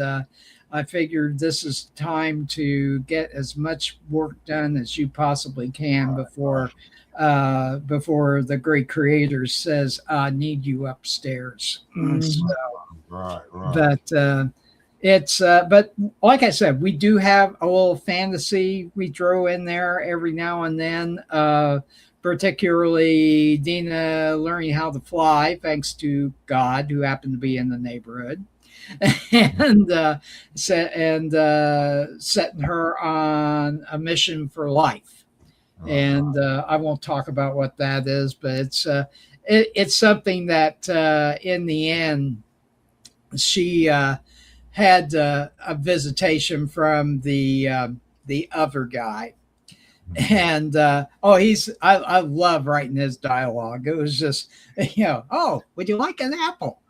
I figured this is time to get as much work done as you possibly can before the great creator says, "I need you upstairs." So, Right. but like I said, we do have a little fantasy we throw in there every now and then, particularly Dina learning how to fly thanks to God, who happened to be in the neighborhood. And setting her on a mission for life. And I won't talk about what that is, but it's something that in the end she had a visitation from the other guy. And I love writing his dialogue. It was just, "Oh, would you like an apple?"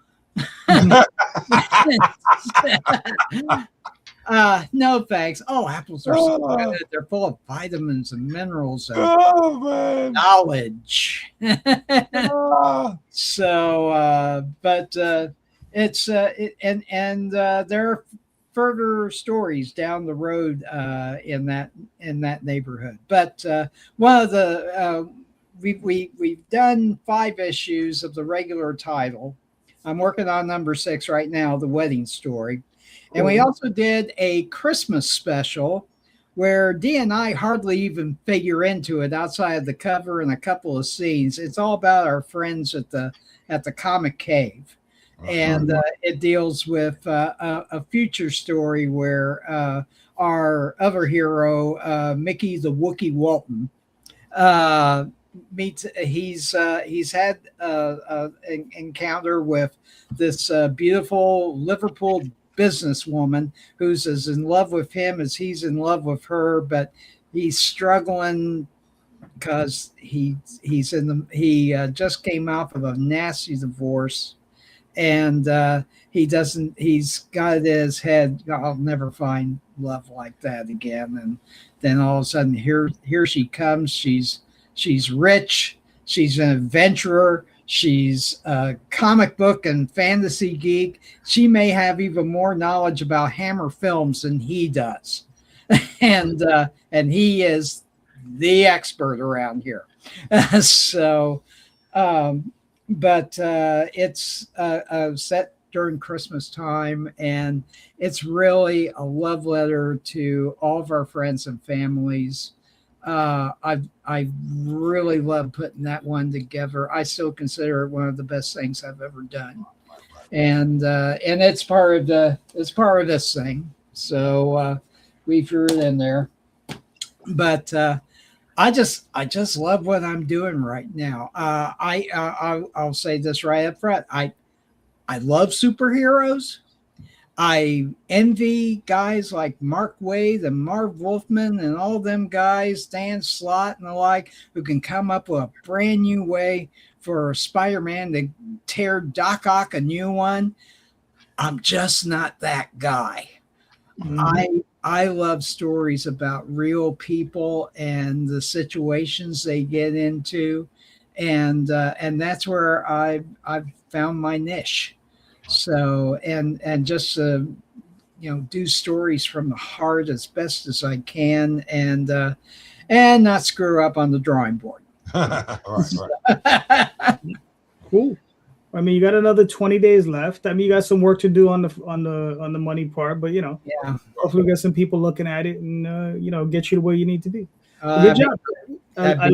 No thanks. "Oh, apples are so good. They're full of vitamins and minerals and knowledge." So, but it's there are further stories down the road in that neighborhood. But one of the we've done 5 issues of the regular title. I'm working on number 6 right now, The Wedding Story. And we also did a Christmas special where Dee and I hardly even figure into it outside of the cover and a couple of scenes. It's all about our friends at the Comic Cave. And it deals with a future story where our other hero, Mickey the Wookiee Walton, meets. He's had an encounter with this beautiful Liverpool businesswoman who's as in love with him as he's in love with her, but he's struggling because he just came out of a nasty divorce, and he's got it in his head, I'll never find love like that again. And then all of a sudden here she comes. She's rich, she's an adventurer, she's a comic book and fantasy geek. She may have even more knowledge about Hammer films than he does. And he is the expert around here. So but it's set during Christmas time, and it's really a love letter to all of our friends and families. I really love putting that one together. I still consider it one of the best things I've ever done, and it's part of this thing. So we threw it in there, but I just love what I'm doing right now. I'll say this right up front. I love superheroes. I envy guys like Mark Waid and Marv Wolfman and all them guys, Dan Slott and the like, who can come up with a brand new way for Spider-Man to tear Doc Ock a new one. I'm just not that guy. Mm-hmm. I love stories about real people and the situations they get into, and that's where I've found my niche. So and just do stories from the heart as best as I can, and not screw up on the drawing board. Right. Cool. I mean, you got another 20 days left. I mean, you got some work to do on the money part, but yeah, hopefully we get some people looking at it and get you to where you need to be. Good job. I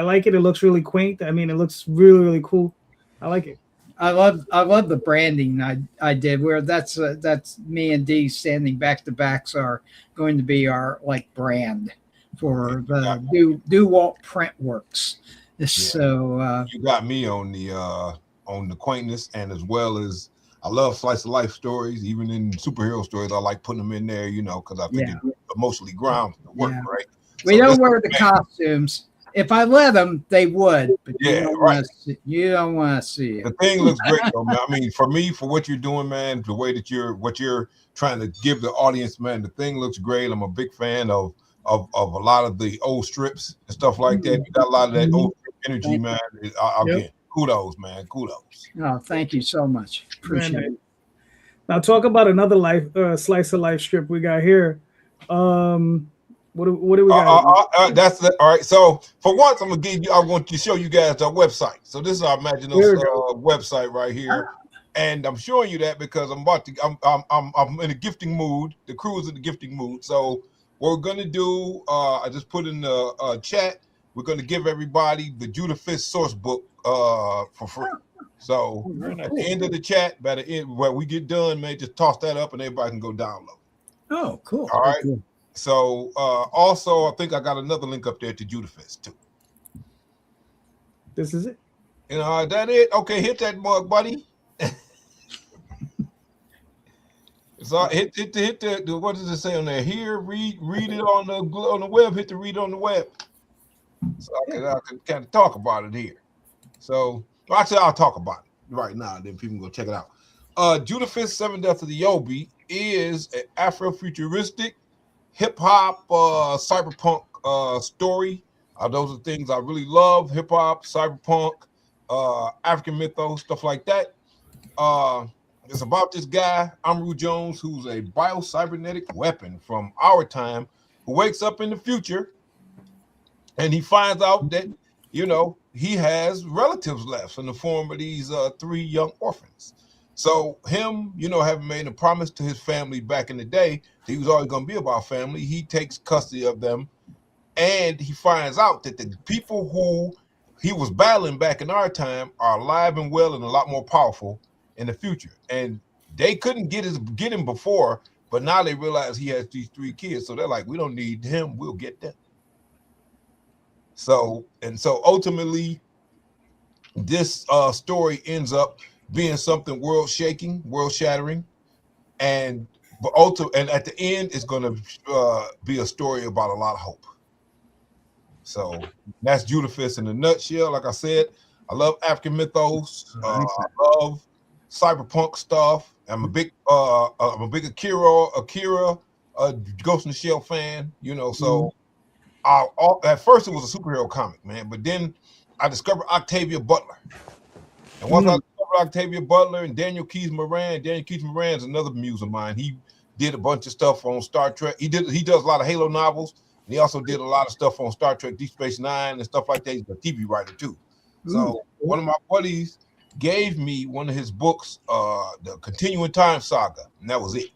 like it. It looks really quaint. I mean, it looks really, really cool. I like it. I love the branding I did, where that's me and Dee standing back to backs are going to be our brand for the DeWalt Print Works. Yeah. So you got me on the quaintness, and as well as I love slice of life stories. Even in superhero stories, I like putting them in there, because I think it emotionally grounds the work, right? We don't wear the costumes. If I let them, they would. But you don't want to see it. The thing looks great, though, man. I mean, for what you're doing, man, the way that what you're trying to give the audience, man, the thing looks great. I'm a big fan of a lot of the old strips and stuff like that. You got a lot of that old energy, man. Again, kudos, man. Kudos. Oh, thank you so much. Appreciate it. Now talk about another slice of life strip we got here. What do we got? That's it. All right. So for once, I want to show you guys our website. So this is our Imaginos website right here, and I'm showing you that because I'm in a gifting mood. The crew is in the gifting mood. So what we're gonna do, I just put in the chat. We're gonna give everybody the Judah Fist source book for free. So at the end of the chat, by the end where we get done, man, just toss that up and everybody can go download. Oh, cool. All right. Cool. So also, I think I got another link up there to Judah Fist too. This is it. Is that it? Okay, hit that mug, buddy. So hit the what does it say on there? Here, read it on the web. Hit the read on the web. So I can kind of talk about it here. So actually, I'll talk about it right now. Then people can go check it out. Judah Fist, Seven Deaths of the Yobi is an Afrofuturistic hip-hop cyberpunk story. Those are things I really love: hip-hop, cyberpunk, African mythos, stuff like that. It's about this guy, Amru Jones, who's a bio-cybernetic weapon from our time, who wakes up in the future and he finds out that he has relatives left in the form of these 3 young orphans. So him, having made a promise to his family back in the day, he was always going to be about family. He takes custody of them, and he finds out that the people who he was battling back in our time are alive and well and a lot more powerful in the future. And they couldn't get him before But now they realize he has these 3 kids, so they're like, we don't need him, we'll get them. So ultimately, this story ends up being something world shattering, and at the end, it's going to be a story about a lot of hope. So that's Judafist in a nutshell. Like I said, I love African mythos. I love cyberpunk stuff. I'm a big Akira, Ghost in the Shell fan. You know, so at first it was a superhero comic, man, but then I discovered Octavia Butler, and once I discovered Octavia Butler and Daniel Keys Moran is another muse of mine. He did a bunch of stuff on Star Trek. He does a lot of Halo novels, and he also did a lot of stuff on Star Trek Deep Space Nine and stuff like that. He's a TV writer too. So one of my buddies gave me one of his books, the Continuing Time Saga, and that was it.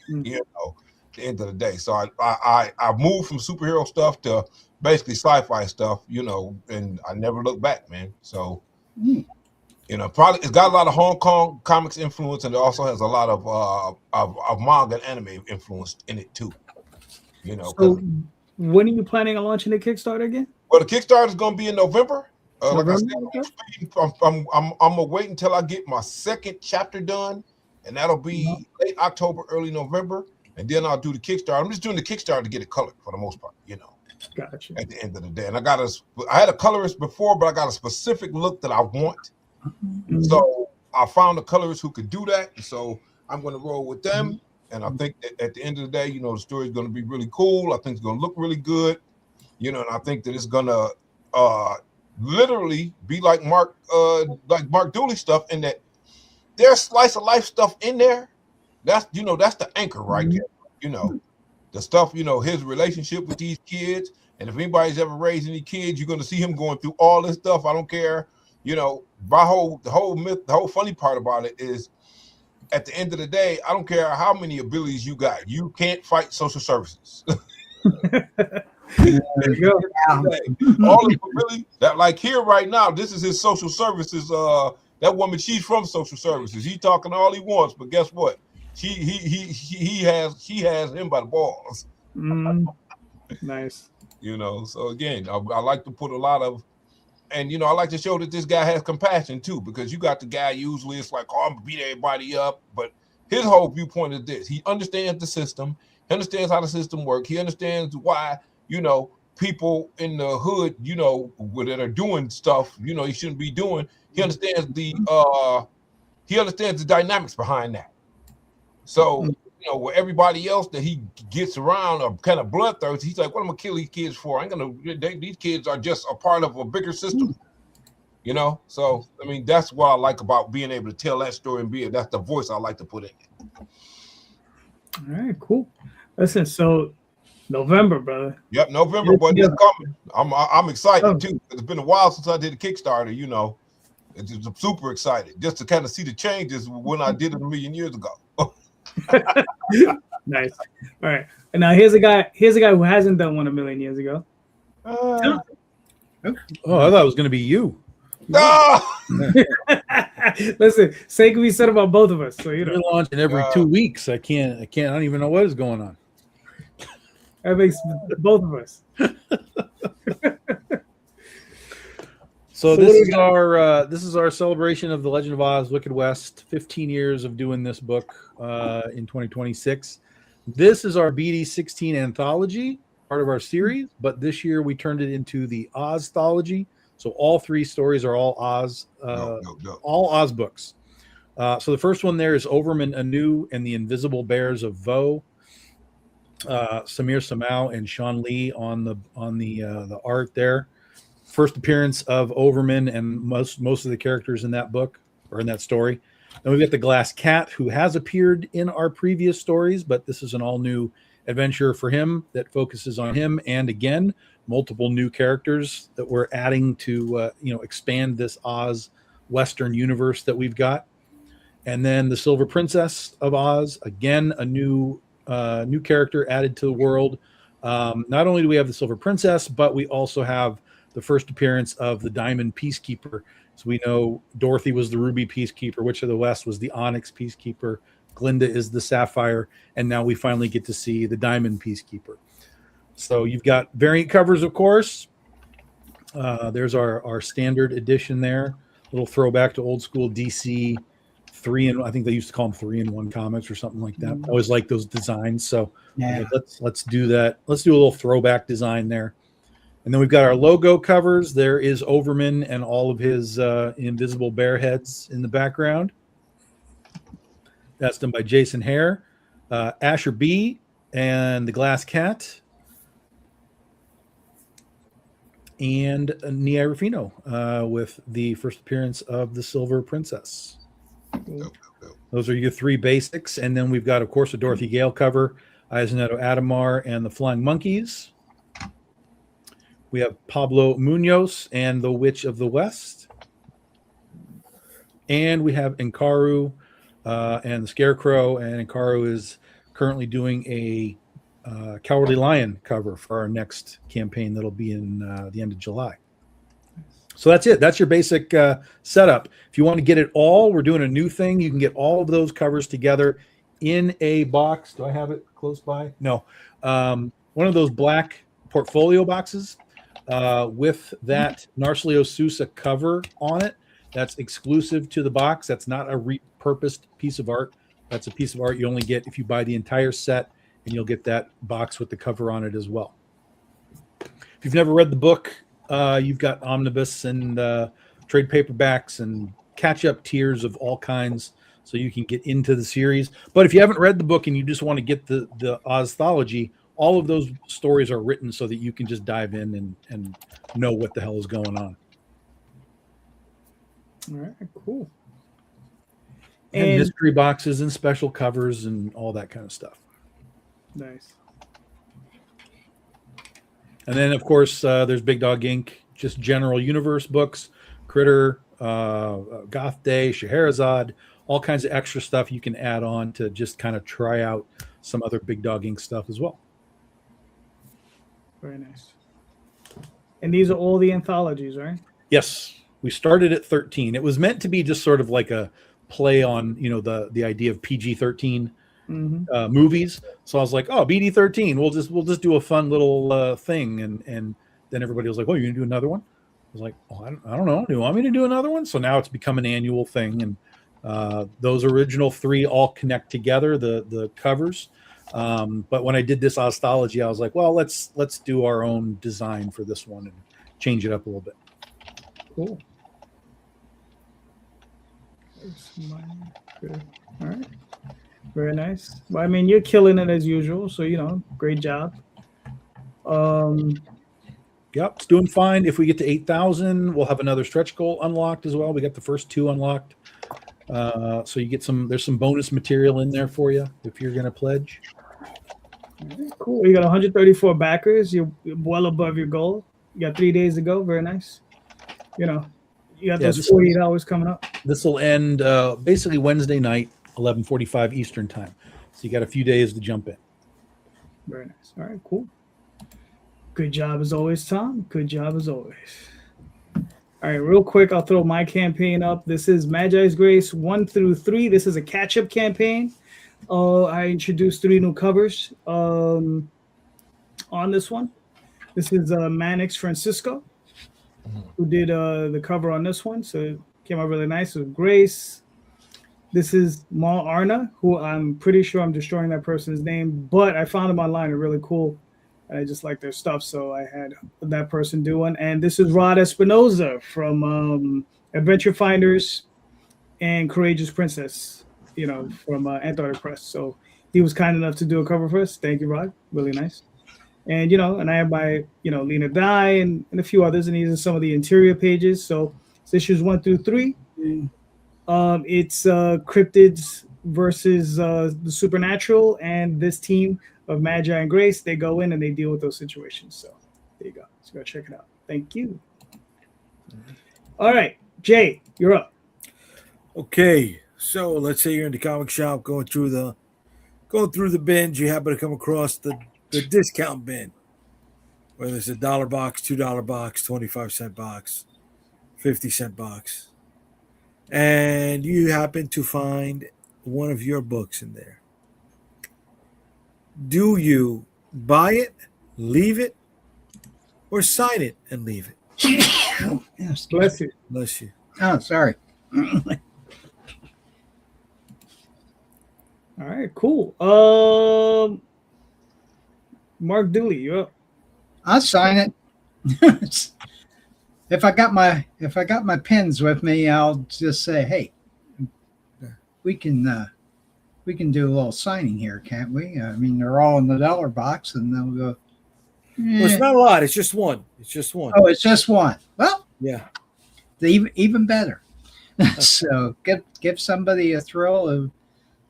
You know, at the end of the day. So I moved from superhero stuff to basically sci-fi stuff, you know, and I never looked back, man. So you know, probably it's got a lot of Hong Kong comics influence, and it also has a lot of manga and anime influence in it too. You know. So when are you planning on launching the Kickstarter again? Well, the Kickstarter is going to be in November. Like I said, I'm gonna wait until I get my 2nd chapter done, and that'll be late October, early November, and then I'll do the Kickstarter. I'm just doing the Kickstarter to get it colored for the most part, you know. Gotcha. At the end of the day, and I had a colorist before, but I got a specific look that I want. So I found a colorist who could do that, and so I'm going to roll with them. And I think that at the end of the day, you know, the story is going to be really cool. I think it's going to look really good, you know, and I think that it's going to literally be like Mark Dooley stuff, in that there's slice of life stuff in there. That's, you know, that's the anchor right there. You know, the stuff, you know, his relationship with these kids. And if anybody's ever raised any kids, you're going to see him going through all this stuff. I don't care. You know, the whole funny part about it is, at the end of the day, I don't care how many abilities you got. You can't fight social services. There you go. All the ability that, like here right now, this is his social services. That woman, she's from social services. He's talking all he wants, but guess what? He has him by the balls. Nice. You know, so again, I like to put a lot of, and you know, I like to show that this guy has compassion too, because you got the guy usually it's like, oh, I'm gonna beat everybody up, but his whole viewpoint is this: he understands the system, he understands how the system works, he understands why, you know, people in the hood, you know, that are doing stuff, you know, he shouldn't be doing. He understands the dynamics behind that. So, you know, where everybody else that he gets around are kind of bloodthirsty, he's like, what am I gonna kill these kids for? These kids are just a part of a bigger system, you know? So, I mean, that's what I like about being able to tell that story and that's the voice I like to put in it. All right, cool. Listen, so November, brother. Yep, November, but it's coming. I'm excited too. It's been a while since I did a Kickstarter, you know. I'm super excited just to kind of see the changes when I did it a million years ago. Nice. All right. And now here's a guy who hasn't done one a million years ago. Oh, I thought it was going to be you. Listen, say can be said about both of us. So you know, you're launching every 2 weeks. I don't even know what is going on. That makes both of us. So this is our celebration of the Legend of Oz Wicked West. 15 years of doing this book in 2026. This is our BD16 anthology, part of our series, but this year we turned it into the Ozthology. So all 3 stories are all Oz, all Oz books. So the first one there is Overman Anu and the Invisible Bears of Vo. Samir Samau and Sean Lee on the art there. First appearance of Overman and most of the characters in that book or in that story. Then we've got the Glass Cat, who has appeared in our previous stories, but this is an all new adventure for him that focuses on him, and again, multiple new characters that we're adding to expand this Oz Western universe that we've got. And then the Silver Princess of Oz, again, a new character added to the world. Not only do we have the Silver Princess, but we also have the first appearance of the Diamond Peacekeeper. So we know Dorothy was the Ruby Peacekeeper, Witch of the West was the Onyx Peacekeeper, Glinda is the sapphire, and now we finally get to see the diamond peacekeeper. So you've got variant covers, of course. There's our standard edition there, little throwback to old school DC 3-in-1. I think they used to call them 3-in-1 comics or something like that. I always like those designs. So Yeah. let's do that. Let's do a little throwback design there. And then we've got our logo covers. There is Overman and all of his invisible bear heads in the background. That's done by Jason Hare, Asher B, and the Glass Cat, and Nia Rufino with the first appearance of the Silver Princess. Those are your three basics. And then we've got, of course, a Dorothy Gale cover, Isoneto Adamar and the Flying Monkeys. We have Pablo Munoz and the Witch of the West. And we have Inkaru and the Scarecrow. And Inkaru is currently doing a Cowardly Lion cover for our next campaign that'll be in the end of July. So that's it. That's your basic setup. If you want to get it all, we're doing a new thing. You can get all of those covers together in a box. Do I have it close by? No. One of those black portfolio boxes with that Narcelio Sousa cover on it. That's exclusive to the box. That's not a repurposed piece of art. That's a piece of art you only get if you buy the entire set, and you'll get that box with the cover on it as well. If you've never read the book, you've got omnibus and trade paperbacks and catch-up tiers of all kinds, so you can get into the series. But if you haven't read the book and you just want to get the Ozthology, all of those stories are written so that you can just dive in and know what the hell is going on. All right, cool. And mystery boxes and special covers and all that kind of stuff. Nice. And then, of course, there's Big Dog Inc., just general universe books, Critter, Goth Day, Scheherazade, all kinds of extra stuff you can add on to just kind of try out some other Big Dog Inc. stuff as well. Very nice. And these are all the anthologies, right? Yes. We started at 13. It was meant to be just sort of like a play on, the idea of PG-13 movies. So I was like, oh, BD-13. We'll just do a fun little thing. And then everybody was like, oh, you're gonna do another one? I was like, oh, I don't know. Do you want me to do another one? So now it's become an annual thing. And those original three all connect together, the covers. But when I did this Ozthology, I was like, well, let's do our own design for this one and change it up a little bit. Cool. All right. Very nice. Well, I mean, you're killing it as usual. So, great job. Yep, it's doing fine. If we get to 8,000, we'll have another stretch goal unlocked as well. We got the first 2 unlocked. So you get there's some bonus material in there for you if you're going to pledge. Cool. You got 134 backers. You're well above your goal. You got 3 days to go. Very nice. You got those 48 hours coming up. This will end basically Wednesday night, 11:45 Eastern time. So you got a few days to jump in. Very nice. All right, cool. Good job as always, Tom. Good job as always. All right, real quick, I'll throw my campaign up. This is Magi's Grace 1 through 3. This is a catch-up campaign. I introduced 3 new covers on this one. This is Manix Francisco, who did the cover on this one. So it came out really nice with Grace. This is Ma Arna, who I'm pretty sure I'm destroying that person's name, but I found them online. They're really cool. And I just like their stuff, so I had that person do one. And this is Rod Espinoza from Adventure Finders and Courageous Princess, from Antarctic Press. So he was kind enough to do a cover for us. Thank you, Rod. Really nice. And, and I have my, Lena Dye and a few others, and these are some of the interior pages. So it's issues 1 through 3. It's cryptids versus the supernatural, and this team of Magi and Grace, they go in and they deal with those situations. So there you go. Let's go check it out. Thank you. All right, Jay, you're up. Okay, so let's say you're in the comic shop going through the bins. You happen to come across the discount bin, whether it's $1 box, $2 box, 25-cent box, 50-cent box, and you happen to find one of your books in there, do you buy it, leave it, or sign it and leave it? Yes. Bless you. Bless you. Oh, sorry. All right, cool. Mark Dooley, you up? I'll sign it. If I got my pens with me, I'll just say, "Hey, we can do a little signing here, can't we?" I mean, they're all in the dollar box, and they'll go. Well, it's not a lot. It's just one. It's just one. Oh, it's just one. Well, Yeah. even better. So give somebody a thrill of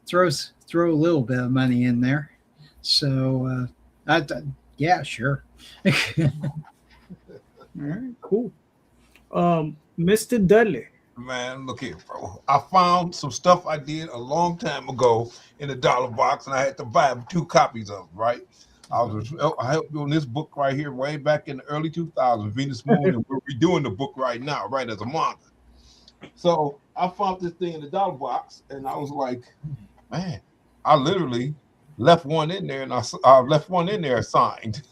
throw a little bit of money in there. So yeah, sure. All right, cool. Mr. Dudley. Man, look here, bro. I found some stuff I did a long time ago in the dollar box, and I had to buy 2 copies of it, right? I helped you on this book right here way back in the early 2000s, Venus Moon, and we're redoing the book right now, right, as a manga. So I found this thing in the dollar box, and I was like, man, I literally left one in there, and I left one in there signed.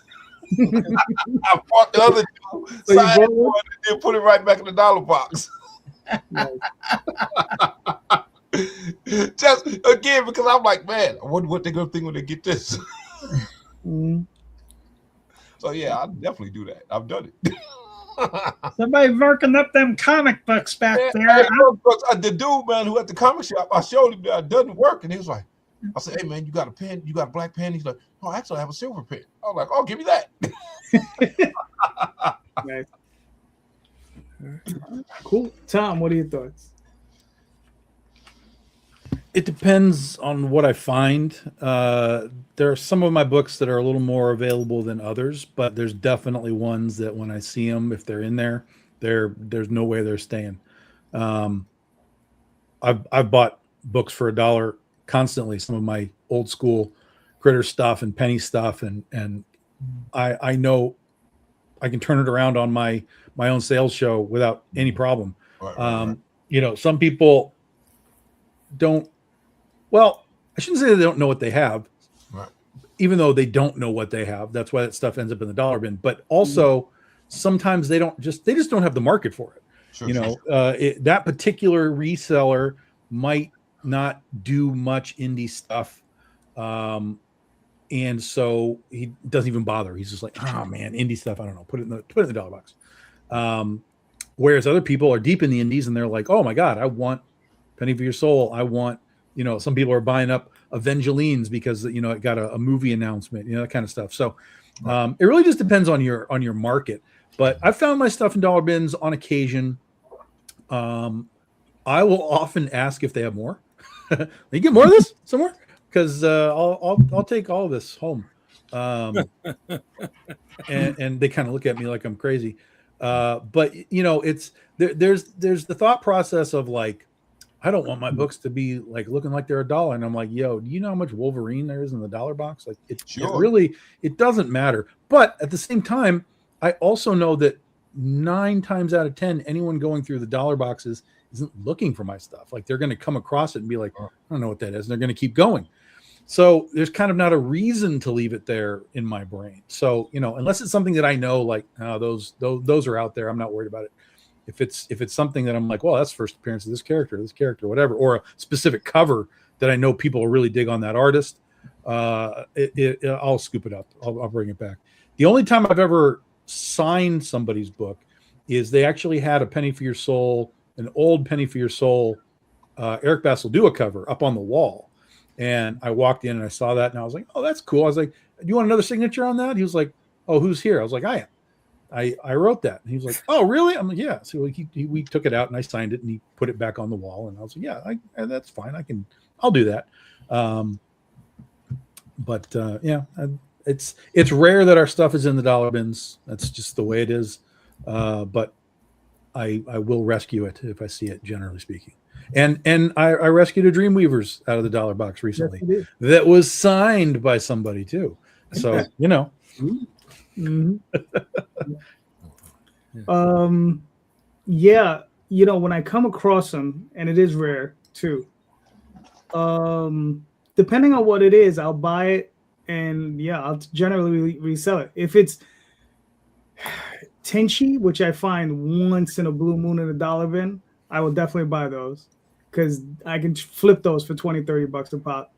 I bought the other 2, So signed one, and then put it right back in the dollar box. Just again, because I'm like, man, I wonder what they're gonna think when they get this. So yeah, I'll definitely do that. I've done it. Somebody working up them comic books back there. The dude, man, who at the comic shop, I showed him that it doesn't work, and he was like, I said, hey man, you got a pen? You got a black pen? He's like, oh, actually I have a silver pen. I was like, oh, give me that. Nice. Cool. Tom, what are your thoughts? It depends on what I find. There are some of my books that are a little more available than others, but there's definitely ones that when I see them, if they're in there, there's no way they're staying. I've bought books for $1 constantly. Some of my old school Critter stuff and penny stuff, and I know I can turn it around on my own sales show without any problem. Right. You know, some people don't. Well, I shouldn't say they don't know what they have, Right. even though they don't know what they have. That's why that stuff ends up in the dollar bin. But also, sometimes they just don't have the market for it. Sure, you sure, know, sure. that particular reseller might not do much indie stuff, and so he doesn't even bother. He's just like, oh man, indie stuff. I don't know. Put it in the dollar box. Whereas other people are deep in the indies and they're like, oh my god, I want Penny for Your Soul. I want. You know, some people are buying up Evangeline's because you know it got a movie announcement, you know, that kind of stuff. So it really just depends on your market. But I've found my stuff in dollar bins on occasion. I will often ask if they have more. You get more of this somewhere? Because I'll take all of this home. And they kind of look at me like I'm crazy. But you know, it's there's the thought process of like, I don't want my books to be like looking like they're $1. And I'm like, yo, do you know how much Wolverine there is in the dollar box? Like it really doesn't matter. But at the same time, I also know that 9 times out of 10, anyone going through the dollar boxes isn't looking for my stuff. Like they're going to come across it and be like, I don't know what that is. And they're going to keep going. So there's kind of not a reason to leave it there in my brain. So, you know, unless it's something that I know, like those are out there, I'm not worried about it. If it's something that I'm like, well, that's first appearance of this character, whatever, or a specific cover that I know people will really dig on that artist, I'll scoop it up. I'll bring it back. The only time I've ever signed somebody's book is they actually had a Penny for Your Soul, an old Penny for Your Soul, Eric Basildua cover up on the wall. And I walked in and I saw that and I was like, oh, that's cool. I was like, do you want another signature on that? He was like, oh, who's here? I was like, I am. I wrote that. And he was like, oh, really? I'm like, yeah. So we took it out and I signed it and he put it back on the wall. And I was like, yeah, that's fine. I'll do that. Yeah, it's rare that our stuff is in the dollar bins. That's just the way it is. But I will rescue it if I see it, generally speaking. And I rescued a Dreamweavers out of the dollar box recently. Yes, that was signed by somebody too. So, you know. Mm-hmm. Yeah, you know, when I come across them, and it is rare too, Depending on what it is, I'll buy it, and yeah, I'll generally resell it. If it's Tenchi, which I find once in a blue moon in a dollar bin, I will definitely buy those because I can flip those for $20-$30 a pop.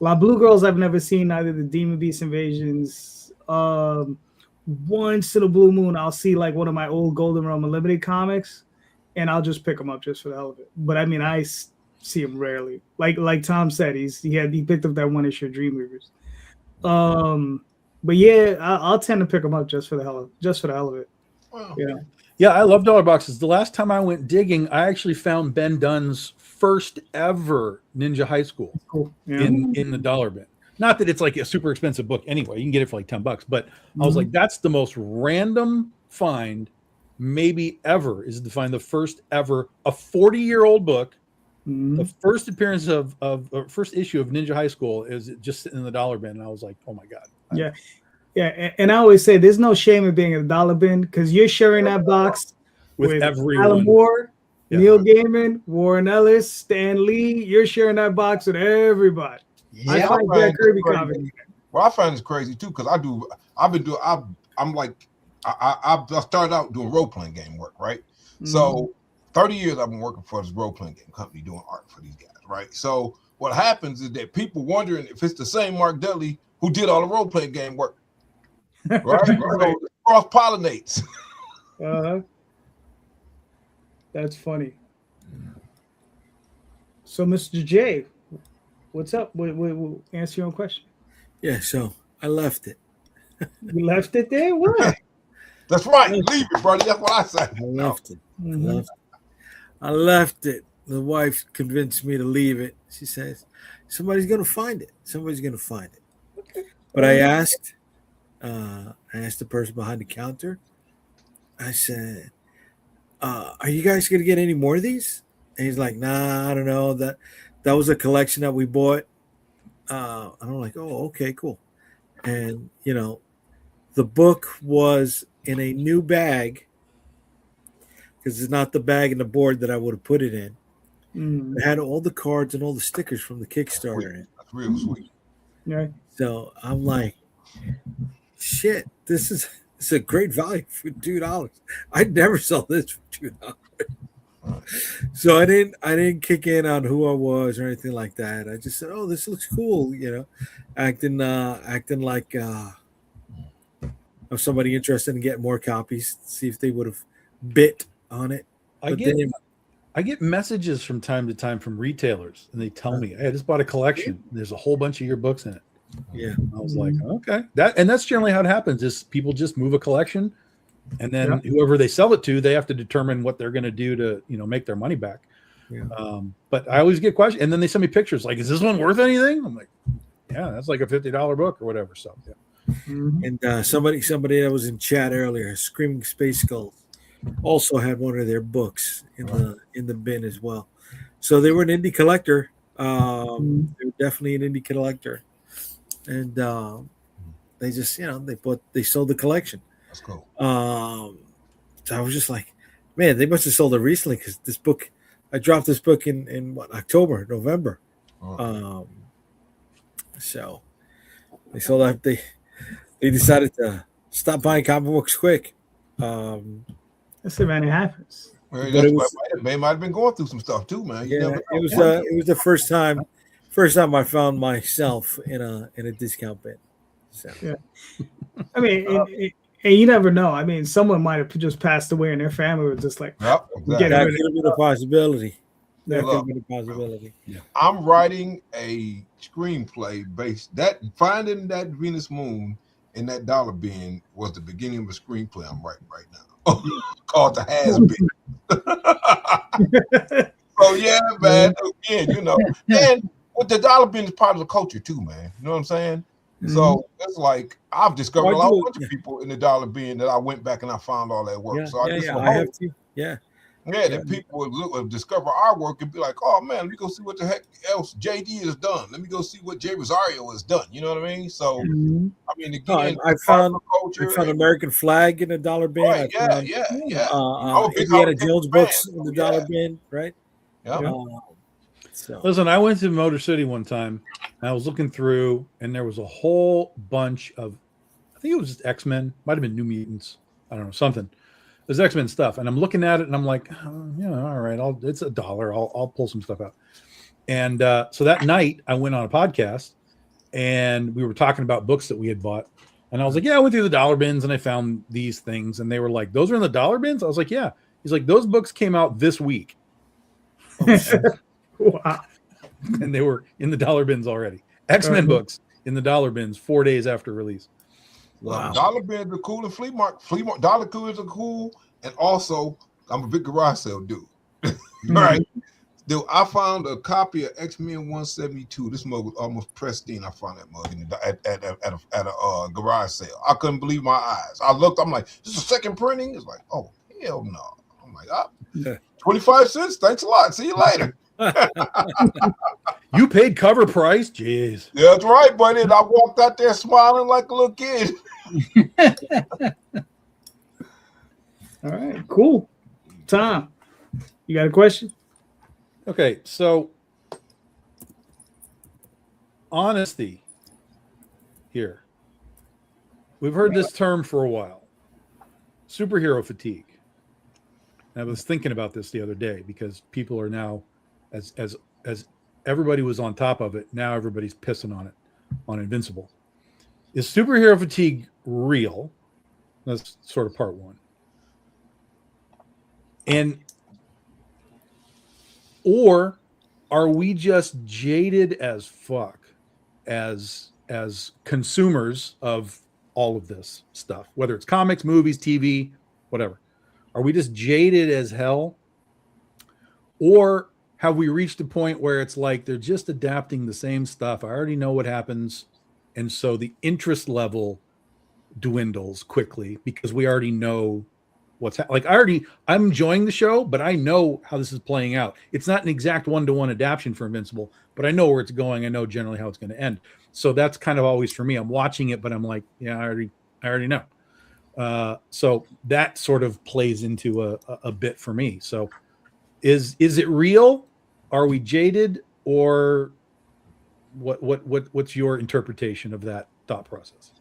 La Blue Girls, I've never seen, either the Demon Beast Invasions. Once in a blue moon, I'll see like one of my old Golden Realm Unlimited comics, and I'll just pick them up just for the hell of it. But I mean, I see him rarely. Like Tom said, he picked up that one issue of Dreamweavers. But yeah, I'll tend to pick them up just for the hell of it. Wow. Yeah. Yeah, I love dollar boxes. The last time I went digging, I actually found Ben Dunn's first ever Ninja High School Cool. Yeah. in the dollar bin. Not that it's like a super expensive book anyway. You can get it for like $10, but I was like, that's the most random find maybe ever, is to find the first ever, a 40-year-old book. The first appearance of first issue of Ninja High School is just sitting in the dollar bin. And I was like, oh my God. Yeah. Yeah. And I always say there's no shame in being in a dollar bin because you're sharing that box with everyone. Alan Moore, Yeah. Neil Gaiman, Warren Ellis, Stan Lee. You're sharing that box with everybody. I Yeah. find Jack Kirby comic. Well, I find it's crazy too because I started out doing role playing game work, right? So 30 years I've been working for this role playing game company doing art for these guys, right? So what happens is that people wondering if it's the same Mark Dudley who did all the role playing game work, right? So it cross pollinates. That's funny. So, Mr. J, what's up? We'll answer your own question. Yeah, so I left it. You left it there? What? That's right. Leave it, buddy. That's what I say. I left it. I left it. The wife convinced me to leave it. She says, somebody's going to find it. Somebody's going to find it. But I asked the person behind the counter. I said, are you guys going to get any more of these? And he's like, nah, I don't know. That was a collection that we bought. And I'm like, oh, okay, cool. And, the book was in a new bag because it's not the bag and the board that I would have put it in. It had all the cards and all the stickers from the Kickstarter in it. That's real sweet. Yeah. So I'm like, shit, this is a great value for $2. I'd never sell this for $2. So I didn't kick in on who I was or anything like that. I just said, oh, this looks cool, acting like of somebody interested in getting more copies, see if they would have bit on it. I get messages from time to time from retailers, and they tell me, "Hey, I just bought a collection. There's a whole bunch of your books in it." Yeah, I was like, "Okay." That's generally how it happens. Is people just move a collection, and then whoever they sell it to, they have to determine what they're going to do to make their money back. Yeah. But I always get questions, and then they send me pictures like, "Is this one worth anything?" I'm like, "Yeah, that's like a $50 book or whatever." So yeah. And somebody that was in chat earlier, Screaming Space Skulls, also had one of their books in the bin as well. So they were an indie collector. They were definitely an indie collector, and they just they sold the collection. That's cool. So I was just like, man, they must have sold it recently because this book, I dropped this book in October, November. So they sold out. They decided to stop buying comic books quick. That's it, man. It happens. Well, But might have been going through some stuff too, man. You Yeah, never it know. was the first time I found myself in a discount bin. So Yeah. I mean, and you never know. I mean, someone might have just passed away and their family was just like, Yep, exactly. that could have been a possibility. That could Look. have been a possibility. I'm writing a screenplay finding that Venus moon in that dollar bin was the beginning of a screenplay I'm writing right now called The Has Been. So yeah, man. Again, and with the dollar bin is part of the culture too, man. You know what I'm saying? So it's like I've discovered a whole bunch of people in the dollar bin that I went back and I found all that work. So I have to. Yeah. Yeah, that people would discover our work and be like, oh man, let me go see what the heck else JD has done. Let me go see what JD Rosario has done. You know what I mean? So, I mean, again, I found American Flag in a dollar bin. Right, Indiana Jones books in the dollar bin, right? Yeah. So Listen, I went to Motor City one time. And I was looking through, and there was a whole bunch of, I think it was just X-Men, might have been New Mutants, I don't know, something. There's X-Men stuff, and I'm looking at it, and I'm like, oh, yeah, all right, it's $1. I'll pull some stuff out. And so that night, I went on a podcast, and we were talking about books that we had bought. And I was like, yeah, I went through the dollar bins, and I found these things. And they were like, those are in the dollar bins? I was like, yeah. He's like, those books came out this week. Wow. And they were in the dollar bins already. X-Men books in the dollar bins 4 days after release. Wow. Dollar bins are cool and flea market dollar coolers are cool. And also, I'm a big garage sale dude. Right. Dude, I found a copy of X-Men 172. This mug was almost pristine. I found that mug at a garage sale. I couldn't believe my eyes. I looked, I'm like, this is a second printing? It's like, oh, hell no. I'm like, 25 cents. Thanks a lot. See you later. You paid cover price? Jeez. Yeah, that's right, buddy. And I walked out there smiling like a little kid. All right, cool. Tom, you got a question? Okay, so honesty here. We've heard this term for a while. Superhero fatigue. And I was thinking about this the other day because people are now, as everybody was on top of it, now everybody's pissing on it, on Invincible. Is superhero fatigue real? That's sort of part one. Or are we just jaded as fuck as consumers of all of this stuff, whether it's comics, movies, TV, whatever? Are we just jaded as hell? Or have we reached a point where it's like they're just adapting the same stuff? I already know what happens. And so the interest level dwindles quickly because we already know what's I'm enjoying the show, but I know how this is playing out. It's not an exact one-to-one adaptation for Invincible, but I know where it's going. I know generally how it's going to end. So that's kind of always for me. I'm watching it, but I'm like, yeah, I already know. So that sort of plays into a bit for me. So is it real? Are we jaded, or what's your interpretation of that thought process?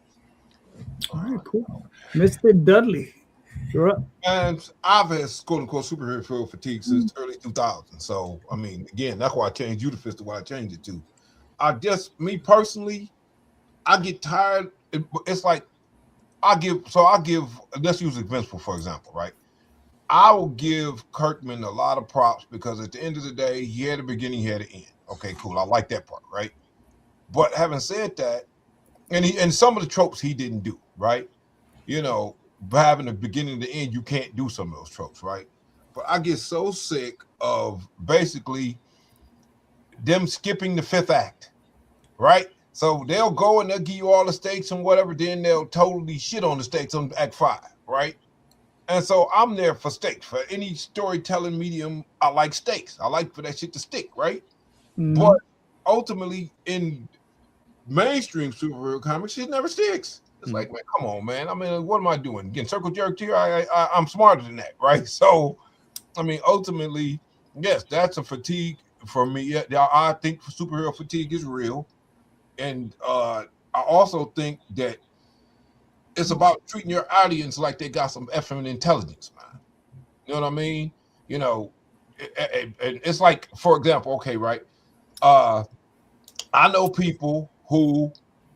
All right, cool. Mr. Dudley, you're up. And I've had quote unquote superhero fatigue since early 2000. So I mean, again, that's why I changed Universe to what I changed it to. Me personally, I get tired. It's like I give. Let's use Invincible for example, right? I will give Kirkman a lot of props because at the end of the day, he had a beginning, he had an end. Okay, cool. I like that part, right? But having said that, and some of the tropes he didn't do, right? You know, having a beginning and the end, you can't do some of those tropes, right? But I get so sick of basically them skipping the fifth act, right? So they'll go and they'll give you all the stakes and whatever, then they'll totally shit on the stakes on Act 5, right? And so I'm there for stakes. For any storytelling medium, I like stakes. I like for that shit to stick, right? But ultimately, in mainstream superhero comics, it never sticks. It's like, man, come on, man. I mean, what am I doing? Getting circle jerked here? I'm smarter than that, right? So, I mean, ultimately, yes, that's a fatigue for me. Yeah, I think superhero fatigue is real. And I also think that it's about treating your audience like they got some effing intelligence, man. You know what I mean? You know, it's like, for example, okay, right? I know people who,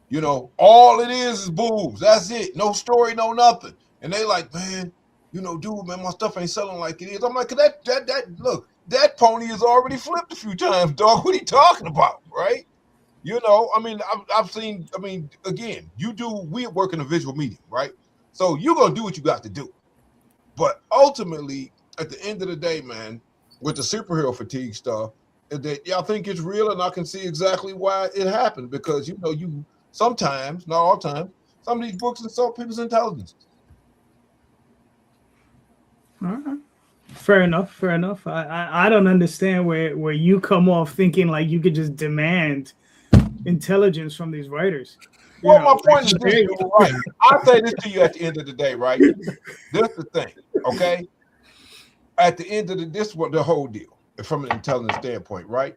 you know, all it is boobs. That's it. No story, no nothing. And they like, man, you know, dude, man, my stuff ain't selling like it is. I'm like, look, that pony is already flipped a few times, dog. What are you talking about, right? You know, I mean, I've seen, I mean, again, we work in a visual medium, right? So you're going to do what you got to do. But ultimately, at the end of the day, man, with the superhero fatigue stuff, that I think it's real, and I can see exactly why it happened, because, you know, you sometimes, not all the time, some of these books insult people's intelligence. All right. Fair enough. I don't understand where you come off thinking like you could just demand intelligence from these writers. Well, my point is this, you're right. I'll say this to you at the end of the day, right? This is the thing, okay? At the end of this is what the whole deal. from an intelligence standpoint, right?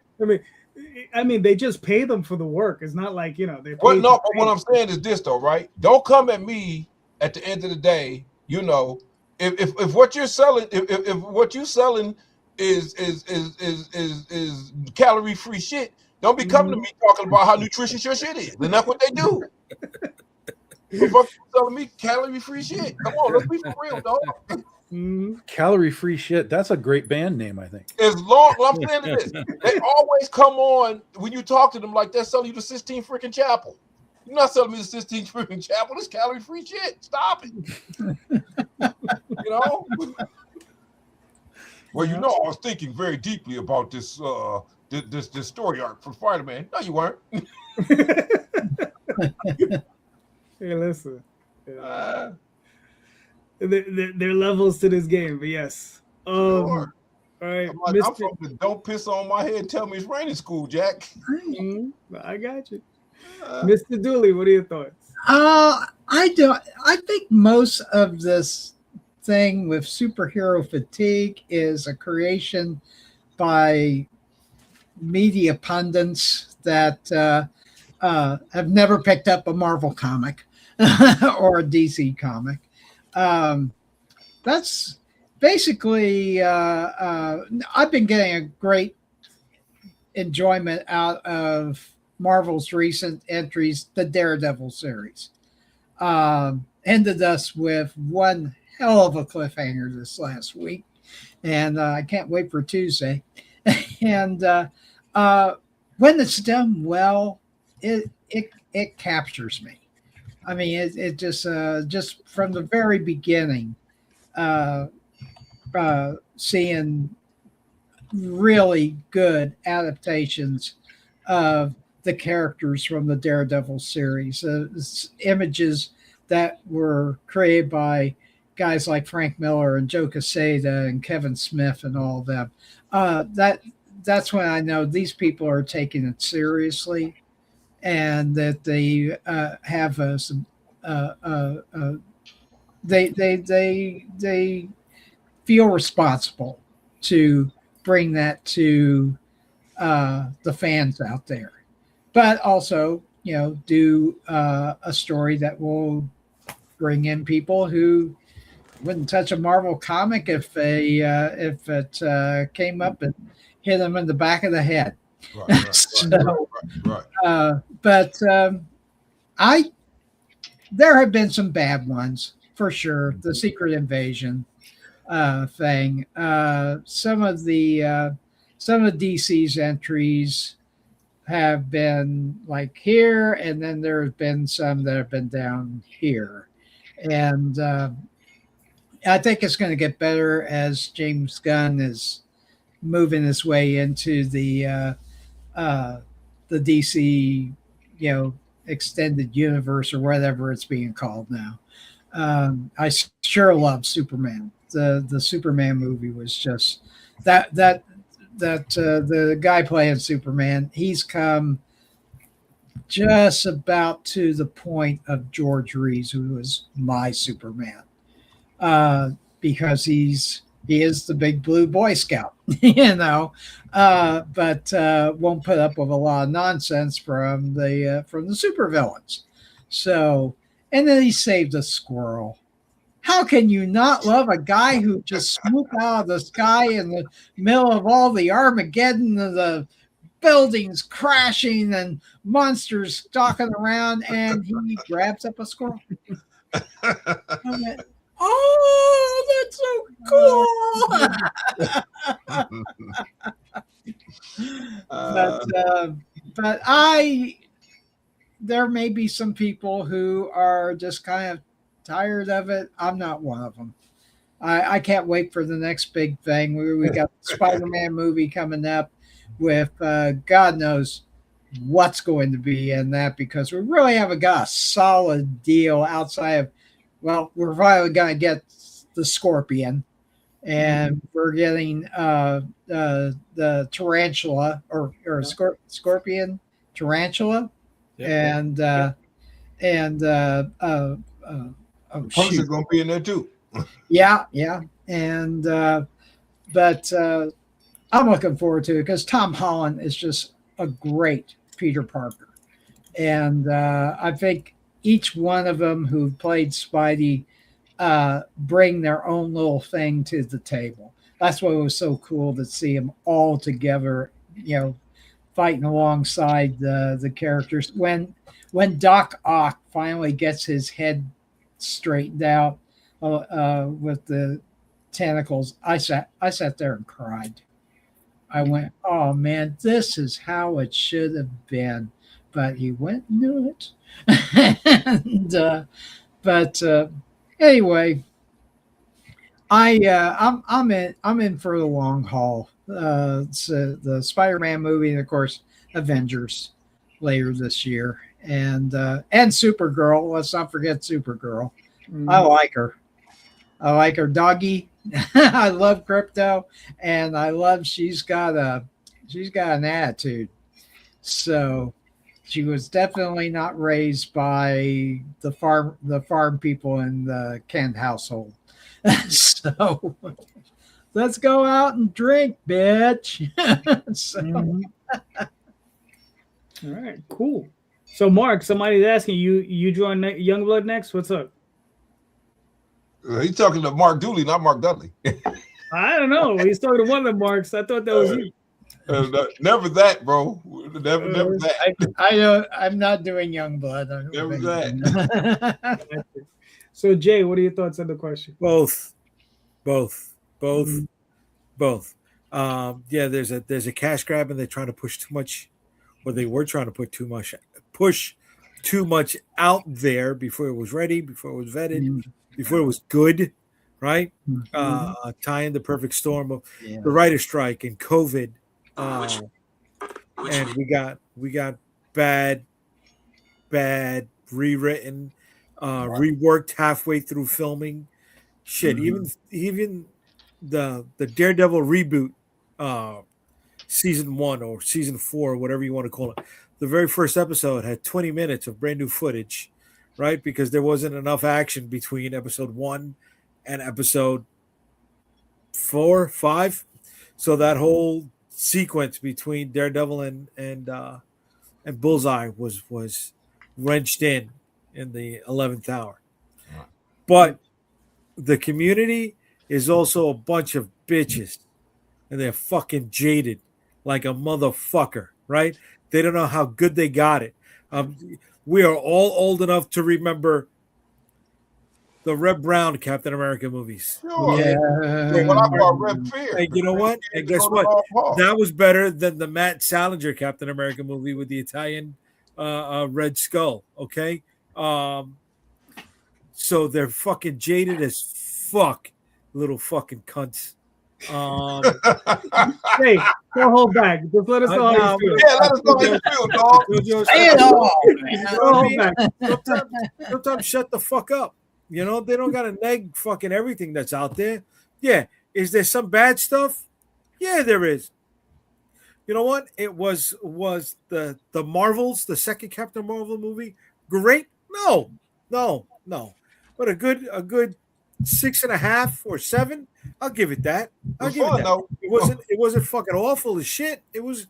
I mean, they just pay them for the work. It's not like, you know, they. What I'm saying is this, though, right? Don't come at me at the end of the day. You know, if what you're selling, if what you're selling is calorie free shit, don't be coming to me talking about how nutritious your shit is. And that's what they do. The fuck you telling me calorie free shit? Come on, let's be for real, dog. Calorie free shit. That's a great band name, I think. As long I'm saying this, they always come on when you talk to them like they're selling you the Sistine freaking Chapel. You're not selling me the Sistine freaking Chapel. It's calorie free shit. Stop it. You know. Well, you know, I was thinking very deeply about this this story arc for Spider-Man. No, you weren't. Hey, listen. There are levels to this game, but yes. Sure. All right, I'm from the don't piss on my head. Tell me it's raining school, Jack. I got you, Mr. Dooley. What are your thoughts? I think most of this thing with superhero fatigue is a creation by media pundits that have never picked up a Marvel comic or a DC comic. That's basically I've been getting a great enjoyment out of Marvel's recent entries, the Daredevil series. Ended us with one hell of a cliffhanger this last week, and I can't wait for Tuesday. And when it's done well, it captures me. I mean, it just from the very beginning, seeing really good adaptations of the characters from the Daredevil series, images that were created by guys like Frank Miller and Joe Quesada and Kevin Smith and all of them. That's when I know these people are taking it seriously, and that they have they feel responsible to bring that to the fans out there, but also, you know, do a story that will bring in people who wouldn't touch a Marvel comic if it came up and hit them in the back of the head. But there have been some bad ones for sure. The Secret Invasion thing. Some of DC's entries have been like here, and then there have been some that have been down here, and I think it's going to get better as James Gunn is moving his way into the DC, you know, extended universe or whatever it's being called now. I sure love Superman. The Superman movie was just that the guy playing Superman, he's come just about to the point of George Reeves, who was my Superman, because he is the big blue Boy Scout, you know, but won't put up with a lot of nonsense from the supervillains. So, and then he saved a squirrel. How can you not love a guy who just swooped out of the sky in the middle of all the Armageddon of the buildings crashing and monsters stalking around, and he grabs up a squirrel? Oh, that's so cool. But there may be some people who are just kind of tired of it. I'm not one of them. I can't wait for the next big thing. We got the Spider-Man movie coming up with God knows what's going to be in that, because we really haven't got a solid deal outside of, well, we're probably going to get the Scorpion, and we're getting the Tarantula or Scorpion Tarantula, and Punisher's gonna be in there too. Yeah, and but I'm looking forward to it because Tom Holland is just a great Peter Parker. And I think each one of them who played Spidey bring their own little thing to the table. That's what was so cool to see them all together, fighting alongside the characters. When Doc Ock finally gets his head straightened out with the tentacles, I sat there and cried. I went, oh man, this is how it should have been. But he went and knew it. But anyway, I'm in for the long haul. So the Spider-Man movie, and of course Avengers later this year, and Supergirl. Let's not forget Supergirl. I like her. Doggy. I love Crypto, and I love she's got an attitude. So she was definitely not raised by the farm people in the Kent household. So let's go out and drink, bitch. All right, cool. So Mark, somebody's asking you join Youngblood next? What's up? He's talking to Mark Dooley, not Mark Dudley. I don't know. He's talking to one of the Marks. I thought that was you. Never that, bro. Never that. I'm not doing Youngblood. Never that. So Jay, what are your thoughts on the question? Both. Yeah, there's a cash grab, and they're trying to push too much, or they were trying to push too much out there before it was ready, before it was vetted, before it was good, right? Tying the perfect storm of the writer strike and COVID, and we got bad rewritten, reworked halfway through filming. Shit, even the Daredevil reboot, season 1 or season 4, whatever you want to call it. The very first episode had 20 minutes of brand new footage, right? Because there wasn't enough action between episode 1 and episode 4, 5. So that whole sequence between Daredevil and Bullseye was wrenched in the 11th hour. But the community is also a bunch of bitches, and they're fucking jaded like a motherfucker, right? They don't know how good they got it. We are all old enough to remember the Red Brown Captain America movies. Sure. Yeah. What I call Red Fear. And you know what? And guess what? That was better than the Matt Salinger Captain America movie with the Italian Red Skull. Okay. So they're fucking jaded as fuck, little fucking cunts. Hey, don't hold back. Just let us know how you feel. Yeah, let us know how you feel, dog. Say it all. Sometimes shut the fuck up. You know, they don't gotta neg fucking everything that's out there. Yeah. Is there some bad stuff? Yeah, there is. You know what? It was the Marvels, the second Captain Marvel movie, great? No. But a good 6.5 or 7, I'll give it that. I'll give it that. It wasn't fucking awful as shit. It was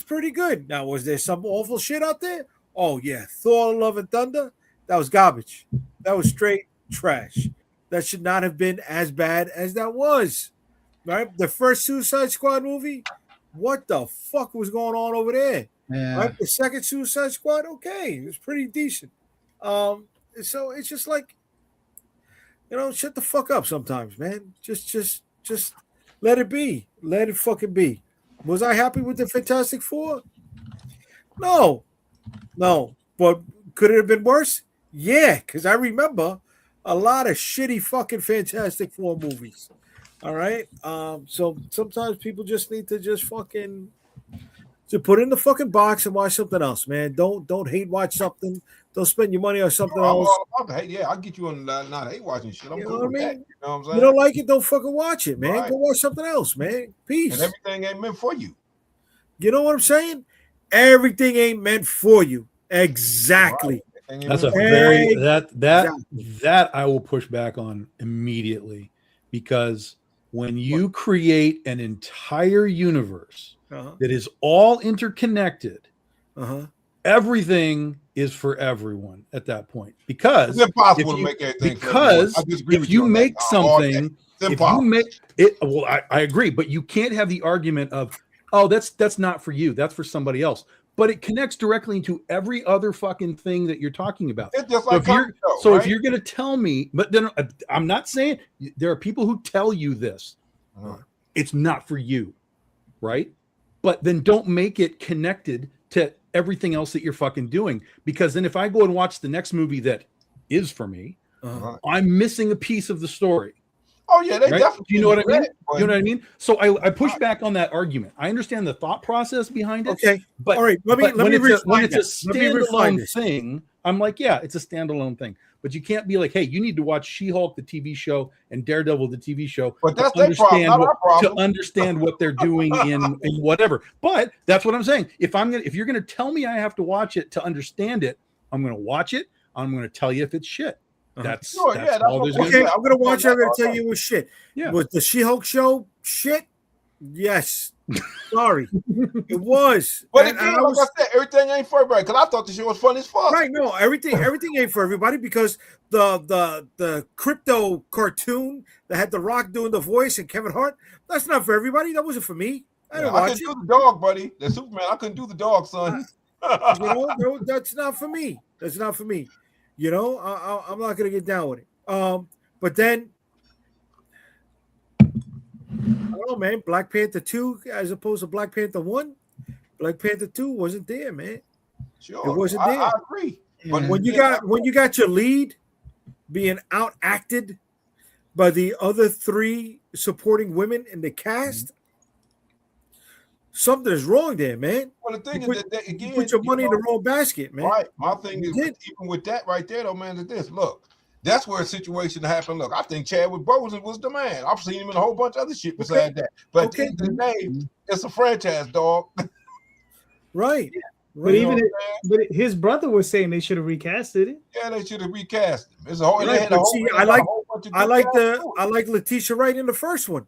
pretty good. Now, was there some awful shit out there? Oh yeah, Thor: Love and Thunder, that was garbage. That was straight trash. That should not have been as bad as that was. Right? The first Suicide Squad movie, what the fuck was going on over there? Yeah. Right? The second Suicide Squad, okay, it was pretty decent. So it's just like, you know, shut the fuck up sometimes, man. Just let it be. Let it fucking be. Was I happy with the Fantastic Four? No. But could it have been worse? Yeah, because I remember a lot of shitty fucking Fantastic Four movies. All right. So sometimes people just need to just fucking put it in the fucking box and watch something else, man. Don't hate watch something. Don't spend your money on something else. Yeah, I'll get you on not hate watching shit. I'm cool with that. You know what I'm saying? You don't like it, don't fucking watch it, man. Right. Go watch something else, man. Peace. And everything ain't meant for you. You know what I'm saying? Everything ain't meant for you. Exactly. Right. That's a very that I will push back on immediately, because when you create an entire universe Uh-huh. that is all interconnected, Uh-huh. everything is for everyone at that point. Because It's impossible if to you- make everything. because for everyone. I disagree if with you on that. make All day. something, It's if impossible. you make it, well, I agree, but you can't have the argument of, oh, that's not for you, that's for somebody else. But it connects directly into every other fucking thing that you're talking about. It's just So like if you're, comic show, so right? if you're going to tell me, but then I'm not saying there are people who tell you this. Uh-huh. It's not for you, right? But then don't make it connected to everything else that you're fucking doing. Because then if I go and watch the next movie that is for me, Uh-huh. I'm missing a piece of the story. Oh yeah, they Right? definitely. Do you know what I mean? but- You know what I mean? So I push back on that argument. I understand the thought process behind it. Okay. But All right. Let but me when it's refine a that. Let me refine standalone this. thing, I'm like, yeah, it's a standalone thing. But you can't be like, hey, you need to watch She-Hulk, the TV show, and Daredevil, the TV show, But that's to their problem, understand not what, our problem. to understand what they're doing in whatever. But that's what I'm saying. If you're gonna tell me I have to watch it to understand it, I'm gonna watch it. I'm gonna tell you if it's shit. Uh-huh. That's, Sure, that's yeah, that's all what- there's gonna Okay, be. I'm gonna watch it. I'm gonna tell you it was shit. Yeah. Was the She-Hulk show shit? Yes. Sorry, it was. But And again, I was- like I said, everything ain't for everybody. Because I thought the show was fun as fuck. right. No, everything ain't for everybody because the crypto cartoon that had The Rock doing the voice and Kevin Hart. That's not for everybody. That wasn't for me. I Yeah, didn't I watch couldn't it. do the dog, buddy. The Superman, I couldn't do the dog, son. You know, no, that's not for me. That's not for me. You know, I'm not gonna get down with it. But then I don't know, man. Black Panther 2 as opposed to Black Panther 1. Black Panther 2 wasn't there, man. Sure, It wasn't I there. agree. Yeah. When you got your lead being outacted by the other 3 supporting women in the cast, something is wrong there, man. Well, the thing You is put, that you again, put your money in know, the wrong basket, man. right. My thing is, You did. even with that right there, though, man, is this. Look, that's where a situation happened. Look, I think Chadwick Boseman was the man. I've seen him in a whole bunch of other shit besides that. But Okay. at the end of the day, it's a franchise, dog. Right. But Right. even You know but his brother was saying they should have recasted it. Yeah, they should have recast him. It's a whole. Right, They had a but whole see, they I got a like- whole bunch of I good like guys too. I like Letitia Wright in the first one,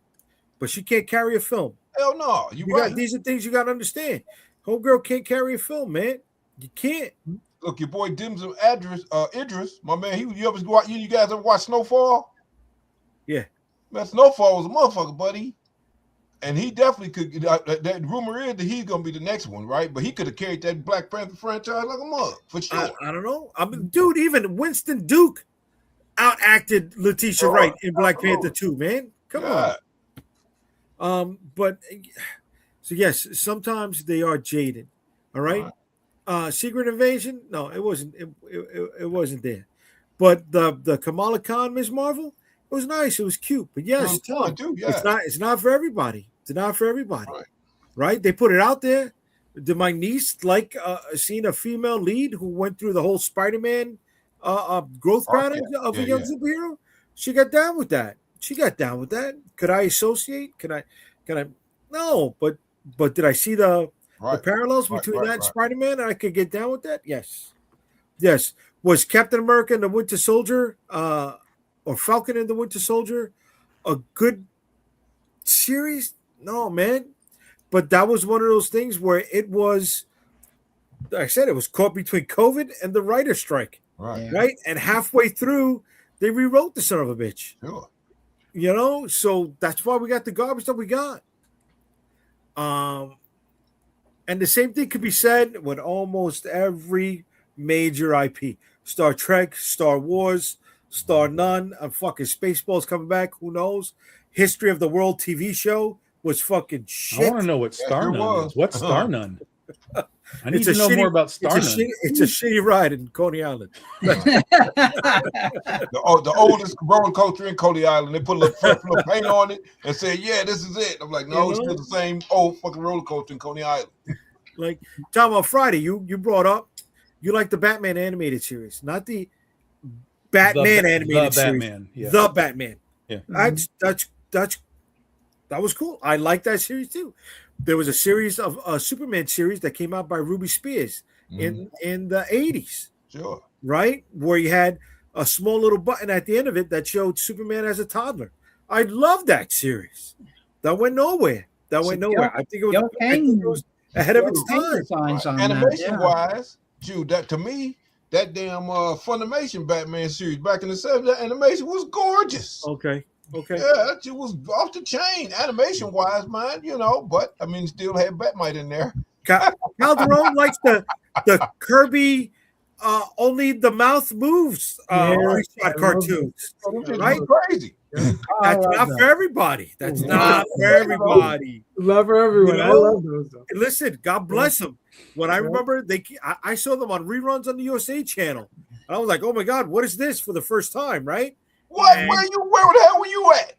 but she can't carry a film. Hell no, you You right. got these are things you got to understand. Homegirl can't carry a film, man. You can't. Look, your boy Dimson Idris, my man. You ever watch? You guys ever watch Snowfall? Yeah. Man, Snowfall was a motherfucker, buddy. And he definitely could. That rumor is that he's gonna be the next one, right? But he could have carried that Black Panther franchise like a mug for sure. I don't know. I mean, dude, even Winston Duke outacted Letitia Wright in Black Panther 2, man. Come God. on. But so yes, sometimes they are jaded. All right. Secret Invasion, no, it wasn't. It wasn't there. But the Kamala Khan Ms. Marvel, it was nice. It was cute. But yes, It was fun, too, yeah. it's not for everybody. It's not for everybody. Right. Right? They put it out there. Did my niece like seeing a female lead who went through the whole Spider-Man growth pattern of a young superhero? She got down with that. Could I associate? Can I? No, but did I see the parallels between that and Spider-Man? And I could get down with that? Yes. Was Captain America and the Winter Soldier or Falcon and the Winter Soldier a good series? No, man. But that was one of those things where it was, like I said, it was caught between COVID and the writer's strike. Right. And halfway through, they rewrote the son of a bitch. Sure. You know, so that's why we got the garbage that we got. And the same thing could be said with almost every major IP. Star Trek, Star Wars, Star None, fucking Spaceballs coming back, who knows? History of the World TV show was fucking shit. I want to know what Star Nun is. What's Star Nun? I need to know more about Star Nun. It's a shitty ride in Coney Island. The oldest roller coaster in Coney Island. They put a little paint on it and said, "Yeah, this is it." I'm like, "No, it's still the same old fucking roller coaster in Coney Island." Like, talking about Friday, you brought up you like the Batman animated series, not the Batman animated series. Batman, yeah. The Batman. Yeah, that was cool. I like that series too. There was a series of a Superman series that came out by Ruby Spears in the 80s. Sure. Right? Where you had a small little button at the end of it that showed Superman as a toddler. I love that series. That went nowhere. I think it was ahead of its time. Signs on that, Animation wise, Jude, that to me, that damn Funimation Batman series back in the 70s, that animation was gorgeous. Okay. Yeah, that shit was off the chain, animation wise, man. You know, but I mean, still had Batmite in there. Calderon likes the Kirby. Only the mouth moves. Cartoons, right? Crazy. That's not for everybody. That's not for everybody. Love for everyone. I love those. Though. Listen, God bless them. When I remember, I saw them on reruns on the USA channel, and I was like, "Oh my God, what is this?" For the first time, right? What? Where the hell were you at?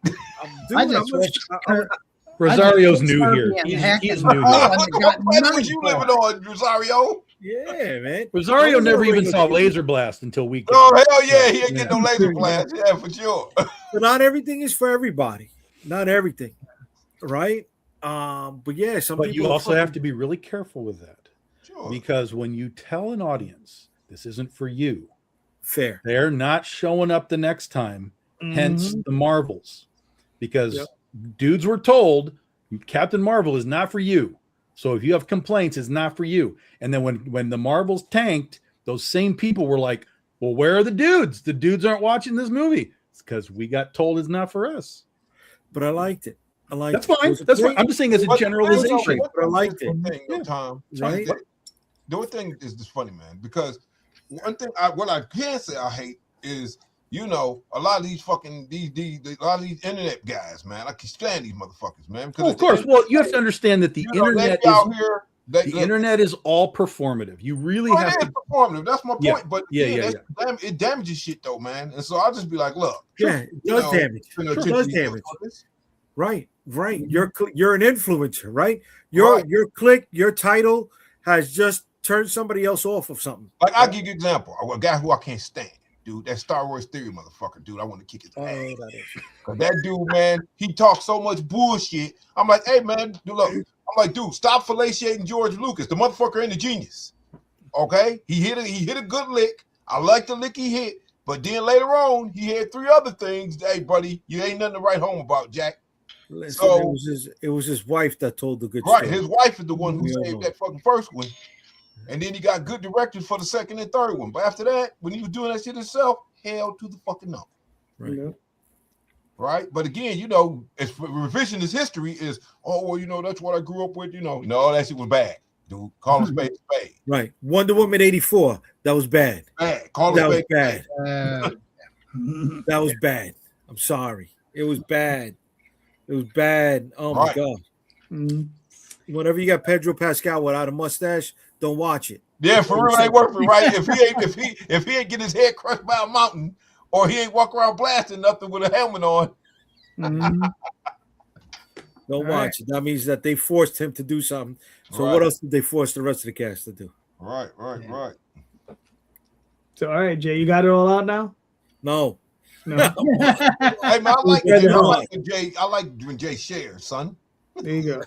Rosario's new here. He's new here. What planet was you living on, Rosario? Yeah, man. Rosario never even saw Laser Blast until we came. Oh, hell yeah. He ain't getting no laser blast. Yeah, for sure. But not everything is for everybody. Not everything. Right? But yeah, but you also have to be really careful with that. Sure. Because when you tell an audience this isn't for you, fair. They're not showing up the next time. Hence the Marvels. Because dudes were told Captain Marvel is not for you. So if you have complaints, it's not for you. And then when the Marvels tanked, those same people were like, well, where are the dudes? The dudes aren't watching this movie. It's because we got told it's not for us. But I liked it. That's fine. That's fine. I'm just saying as a generalization. But I liked it. The one thing is just funny, man, because one thing what I can say I hate is, you know, a lot of these fucking a lot of these internet guys, man. I can stand these motherfuckers, man. Of course. Well, you have to understand that the internet is all performative. You really have to performative. That's my point. But it damages shit though, man. And so I'll just be like, look, it does damage. It does damage. Right. You're an influencer, right? Your click, your title has just turned somebody else off of something. Like I'll give you an example. A guy who I can't stand. Dude, that Star Wars Theory motherfucker, dude, I want to kick his ass. Cause that dude, man, he talks so much bullshit. I'm like, hey, man, dude, look. I'm like, dude, stop fellatiating George Lucas. The motherfucker ain't a genius. Okay? He hit a good lick. I like the lick he hit, but then later on, he had 3 other things. Hey, buddy, you ain't nothing to write home about, Jack. Listen, so it was his wife that told the good story. Right, his wife is the one who saved that fucking first one. And then he got good directors for the second and third one. But after that, when he was doing that shit himself, hell to the fucking no. Right. Yeah. Right. But again, you know, it's revisionist history is, oh, well, you know, that's what I grew up with. You know, no, that shit was bad, dude. Call a spade a spade. Right. Wonder Woman 84. That was bad. Call that a was spade. Bad. That was bad. I'm sorry. It was bad. It was bad. Oh my God. Whenever you got Pedro Pascal without a mustache, don't watch it. Yeah, for real, ain't worth it, right? If he ain't get his head crushed by a mountain, or he ain't walk around blasting nothing with a helmet on. Don't watch it. That means that they forced him to do something. So what else did they force the rest of the cast to do? Right. So all right, Jay, you got it all out now? No. Hey man, I like when Jay shares, son. There you go.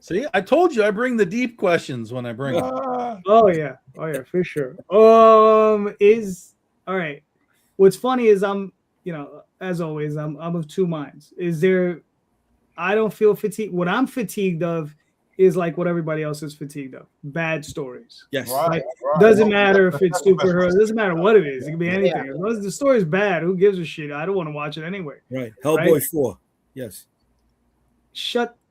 See, I told you I bring the deep questions when I bring them. Oh yeah, for sure. Is all right. What's funny is I'm, you know, as always, I'm of two minds. Is there? I don't feel fatigued. What I'm fatigued of is like what everybody else is fatigued of. Bad stories. Yes. Right. Doesn't matter if it's superhero. It doesn't matter what it is. It can be anything. As long as the story's bad, who gives a shit? I don't want to watch it anyway. Right. Hellboy 4. Yes.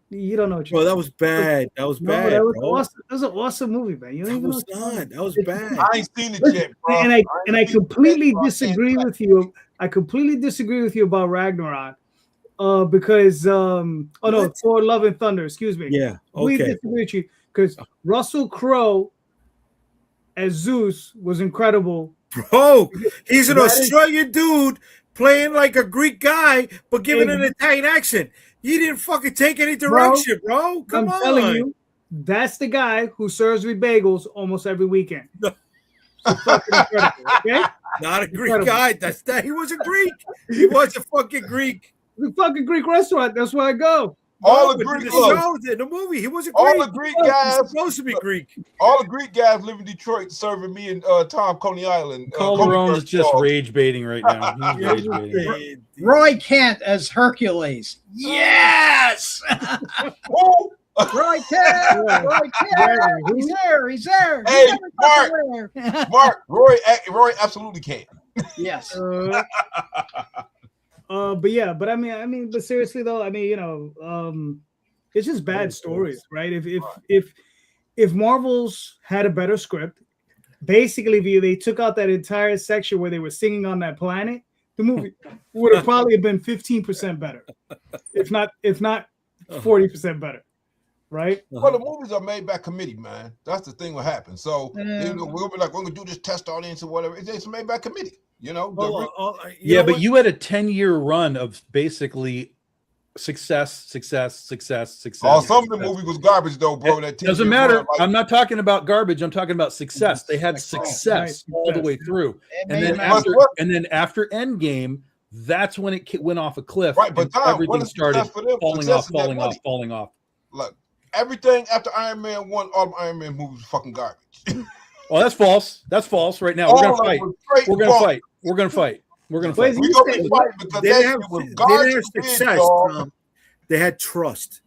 You don't know what you're that was bad. That was bad. That was awesome. That was an awesome movie, man. You don't even know that was bad. I ain't seen it yet, bro. And I completely disagree with you. I completely disagree with you about Ragnarok. Because Thor: Love and Thunder, excuse me. Yeah. We disagree with you because Russell Crowe as Zeus was incredible. Bro, he's an Australian dude playing like a Greek guy, but giving an Italian accent. He didn't fucking take any direction, bro. Come on. I'm telling you, that's the guy who serves me bagels almost every weekend. Fucking incredible, okay? Not a Greek guy. He was a Greek. He was a fucking Greek. The fucking Greek restaurant. That's where I go. All No, the but Greek the look, show, the movie, he wasn't all Greek. the Greek He's guys, supposed to be Greek. all the Greek guys live in Detroit serving me and Tom Coney Island. Calderon's Coney just Island. rage baiting right now. He's Yeah, rage baiting. Roy Kent as Hercules. Yes. Who? Roy Kent. Roy Kent. He's there. He's there. He Hey, never got away. Mark, Roy absolutely can. Yes. But I mean, but seriously though, I mean, it's just bad stories, right? If Marvel's had a better script, basically, if they took out that entire section where they were singing on that planet, the movie would have probably been 15% better, if not 40% better, right? Well, the movies are made by committee, man. That's the thing what happens. So we'll be like, we're gonna do this test audience or whatever. It's made by committee, Yeah, but you had a 10-year run of basically success. Oh, some of the movie was garbage though, bro. That Doesn't matter. I'm not talking about garbage. I'm talking about success. They had success all the way through, and then after Endgame, that's when it went off a cliff. Right, but Tom, everything started falling off. Look, everything after Iron Man 1, all the Iron Man movies were fucking garbage. Oh, that's false. That's false. Right now, we're gonna fight. We're gonna fight. We're gonna fight. We're gonna fight. We're gonna be fighting because They didn't have success. They had trust.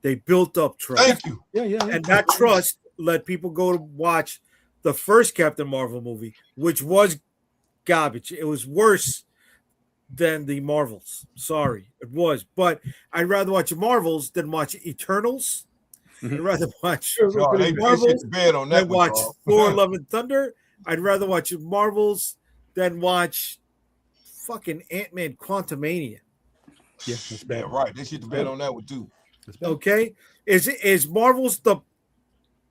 They built up trust. Thank you. Yeah. And that trust let people go to watch the first Captain Marvel movie, which was garbage. It was worse than the Marvels. Sorry, it was. But I'd rather watch the Marvels than watch Eternals. I'd rather watch Marvels than watch Thor: Love and Thunder. I'd rather watch Marvels than watch fucking Ant-Man Quantumania. Yeah, that's bad. Yeah, right. They should bet on that one too. Okay, is Marvel's the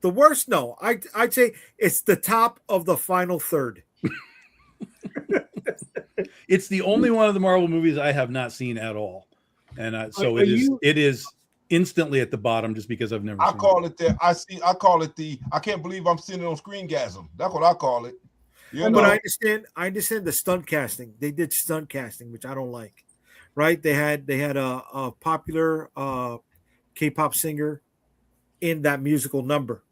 worst? No, I'd say it's the top of the final third. It's the only one of the Marvel movies I have not seen at all, and it is instantly at the bottom just because I've never. I call it that. I call it the. I can't believe I'm sitting on screengasm. That's what I call it. But I understand the stunt casting. They did stunt casting, which I don't like. Right? They had a popular K-pop singer in that musical number,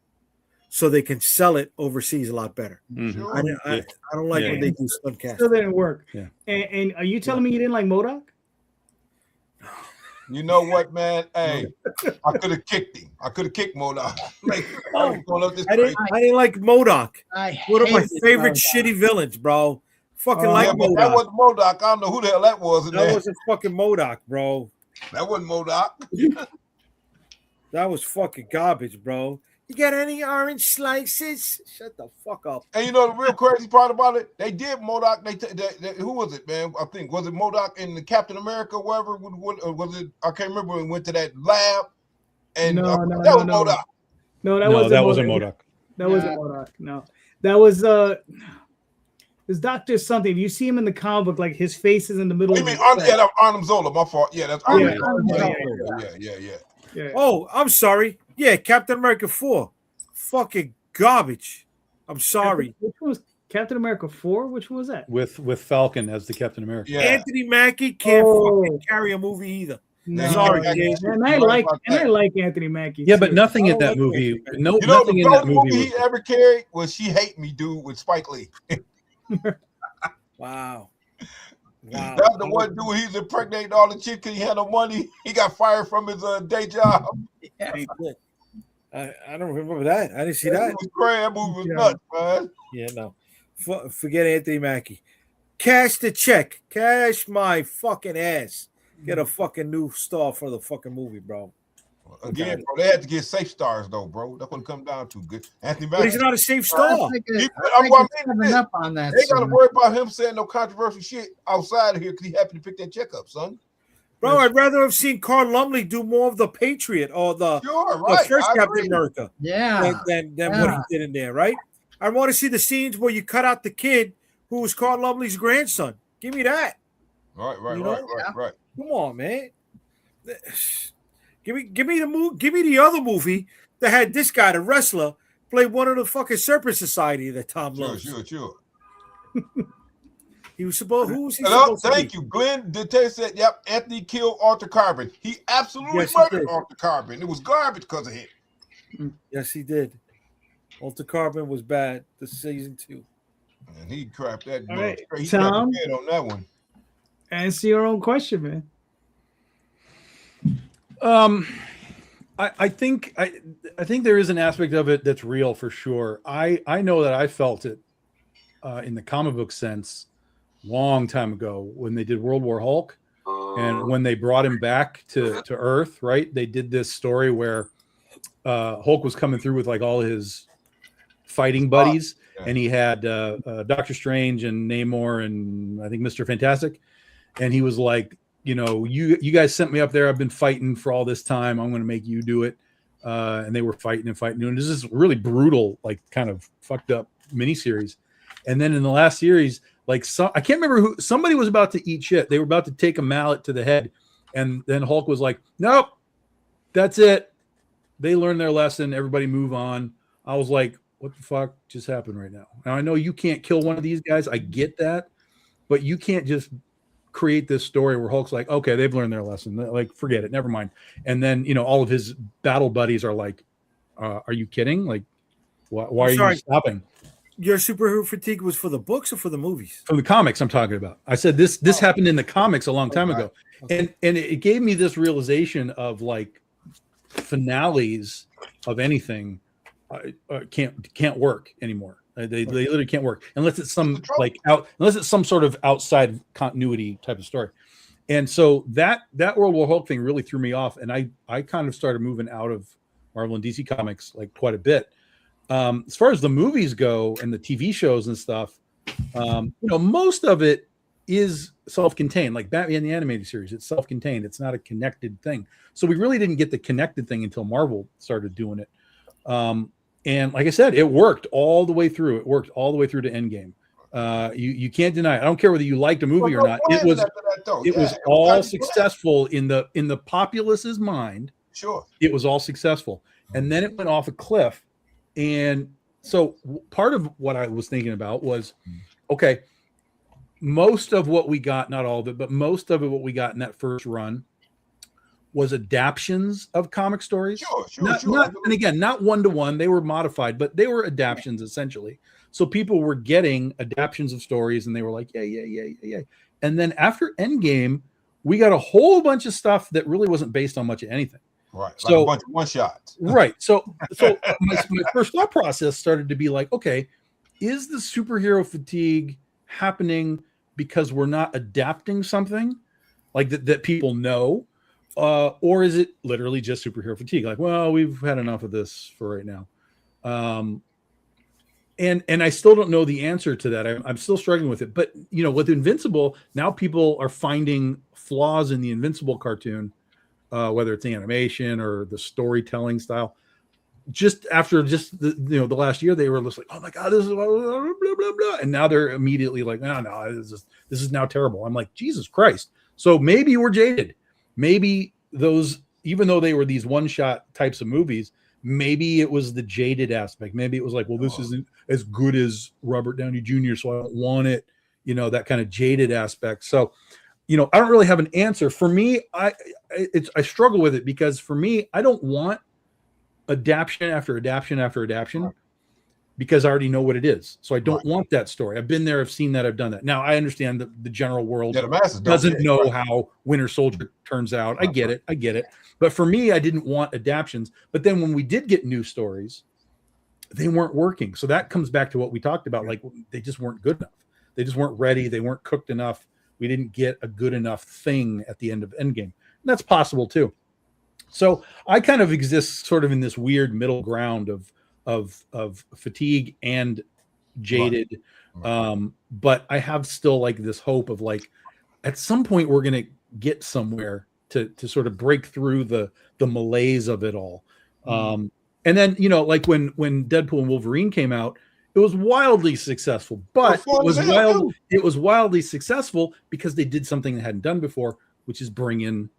so they can sell it overseas a lot better. Mm-hmm. I don't like when they do stunt casting. Still didn't work. Yeah. And are you telling me you didn't like MODOK? You know what, man? Hey, I could have kicked him. I could have kicked MODOK. I didn't like MODOK. One of my favorite shitty villains, bro. Fucking MODOK. That wasn't MODOK. I don't know who the hell that was. That wasn't fucking MODOK, bro. That wasn't MODOK. That was fucking garbage, bro. You got any orange slices? Shut the fuck up. And you know the real crazy part about it? They did MODOK. Who was it, man? I think was it MODOK in the Captain America, wherever? Was it? I can't remember when we went to that lab. And that was MODOK. No, that wasn't MODOK. That wasn't MODOK. No, that was This Dr. Something. If you see him in the comic book, like his face is in the middle. You mean Arnim Zola? My fault. Yeah, that's Arnim Zola. Yeah. Oh, I'm sorry. Yeah, Captain America 4. Fucking garbage. I'm sorry. Which one was Captain America 4? Which one was that? With Falcon as the Captain America. Yeah. Anthony Mackie can't fucking carry a movie either. No, sorry, and I like Anthony Mackie. Yeah, but nothing in that movie. Nothing in that movie he ever carried was She Hate Me, dude, with Spike Lee. Wow. That's the one dude. He's impregnating all the chicks because he had no money. He got fired from his day job. Yeah. I don't remember that. I didn't see that. It was crazy. That movie was nuts, man. Yeah, no. Forget Anthony Mackie. Cash the check. Cash my fucking ass. Get a fucking new star for the fucking movie, bro. Again, bro, they had to get safe stars though, bro. That's what it comes down to. Good, Anthony Mackie. But he's not a safe star. They got to worry about him saying no controversial shit outside of here because he happened to pick that check up, son. Bro, I'd rather have seen Carl Lumley do more of the Patriot or the first Captain America. Yeah. Than what he did in there, right? I want to see the scenes where you cut out the kid who was Carl Lumley's grandson. Give me that. Right. Come on, man. Give me the movie. Give me the other movie that had this guy, the wrestler, play one of the fucking Serpent Society that Tom loves. Sure. He was supposed. Who was he Hello, supposed to thank be? you. Glenn Detail said, "Yep, Anthony killed Arthur Carbon. He absolutely Yes, he murdered did. Arthur Carbon. It was garbage because of him." Yes, he did. Alter Carbon was bad. The season 2. And he crapped that. All right, He Tom. crapped the bed on that one. Answer your own question, man. I think there is an aspect of it that's real for sure. I know that I felt it in the comic book sense long time ago when they did World War Hulk, and when they brought him back to Earth, right? They did this story where Hulk was coming through with like all his fighting buddies, and he had Doctor Strange and Namor and I think Mr. Fantastic, and he was like, you know, you guys sent me up there. I've been fighting for all this time. I'm going to make you do it. And they were fighting and fighting. And this is really brutal, like kind of fucked up miniseries. And then in the last series, like I can't remember who, somebody was about to eat shit. They were about to take a mallet to the head. And then Hulk was like, nope, that's it. They learned their lesson. Everybody move on. I was like, what the fuck just happened right now? Now I know you can't kill one of these guys. I get that, but you can't just create this story where Hulk's like, okay, they've learned their lesson. Like, forget it. Never mind. And then, you know, all of his battle buddies are like, are you kidding? Like, why are you stopping? Your superhero fatigue was for the books or for the movies? From the comics I'm talking about. I said this happened in the comics a long time ago. Okay. And it gave me this realization of like finales of anything can't work anymore. They literally can't work unless it's some sort of outside continuity type of story. And so that World War Hulk thing really threw me off, and I kind of started moving out of Marvel and DC comics like quite a bit. As far as the movies go and the TV shows and stuff, you know, most of it is self-contained. Like Batman the animated series, it's self-contained. It's not a connected thing. So we really didn't get the connected thing until Marvel started doing it. And like I said, it worked all the way through. It worked all the way through to Endgame. You can't deny it. I don't care whether you liked a movie or not. It was all successful in the populace's mind. Sure, it was all successful, and then it went off a cliff. And so part of what I was thinking about was, okay, most of what we got, not all of it, but most of it, what we got in that first run was adaptions of comic stories. Sure. And again, not one-to-one. They were modified, but they were adaptions essentially. So people were getting adaptions of stories and they were like, yeah. And then after Endgame, we got a whole bunch of stuff that really wasn't based on much of anything. Right. So like a bunch of one-shots. Right. So my first thought process started to be like, okay, is the superhero fatigue happening because we're not adapting something like that people know? Or is it literally just superhero fatigue? Like, well, we've had enough of this for right now. And I still don't know the answer to that. I'm still struggling with it. But, you know, with Invincible, now people are finding flaws in the Invincible cartoon, whether it's the animation or the storytelling style. Just after the last year, they were just like, oh my God, this is blah, blah, blah, blah. And now they're immediately like, no, this is now terrible. I'm like, Jesus Christ. So maybe we're jaded. Maybe those, even though they were these one-shot types of movies, maybe it was the jaded aspect. Maybe it was like, well, this isn't as good as Robert Downey Jr., so I don't want it, you know, that kind of jaded aspect. So, you know, I don't really have an answer. For me, I struggle with it because for me, I don't want adaptation after adaptation after adaptation because I already know what it is. So I don't want that story. I've been there, I've seen that, I've done that. Now I understand that the general world doesn't know how Winter Soldier turns out. I get it. But for me, I didn't want adaptions. But then when we did get new stories, they weren't working. So that comes back to what we talked about. Like they just weren't good enough. They just weren't ready. They weren't cooked enough. We didn't get a good enough thing at the end of Endgame. And that's possible too. So I kind of exist sort of in this weird middle ground of fatigue and jaded. But I have still like this hope of like, at some point we're going to get somewhere to sort of break through the malaise of it all. And then, you know, like when Deadpool and Wolverine came out, it was wildly successful, but it was wildly successful because they did something they hadn't done before, which is bring in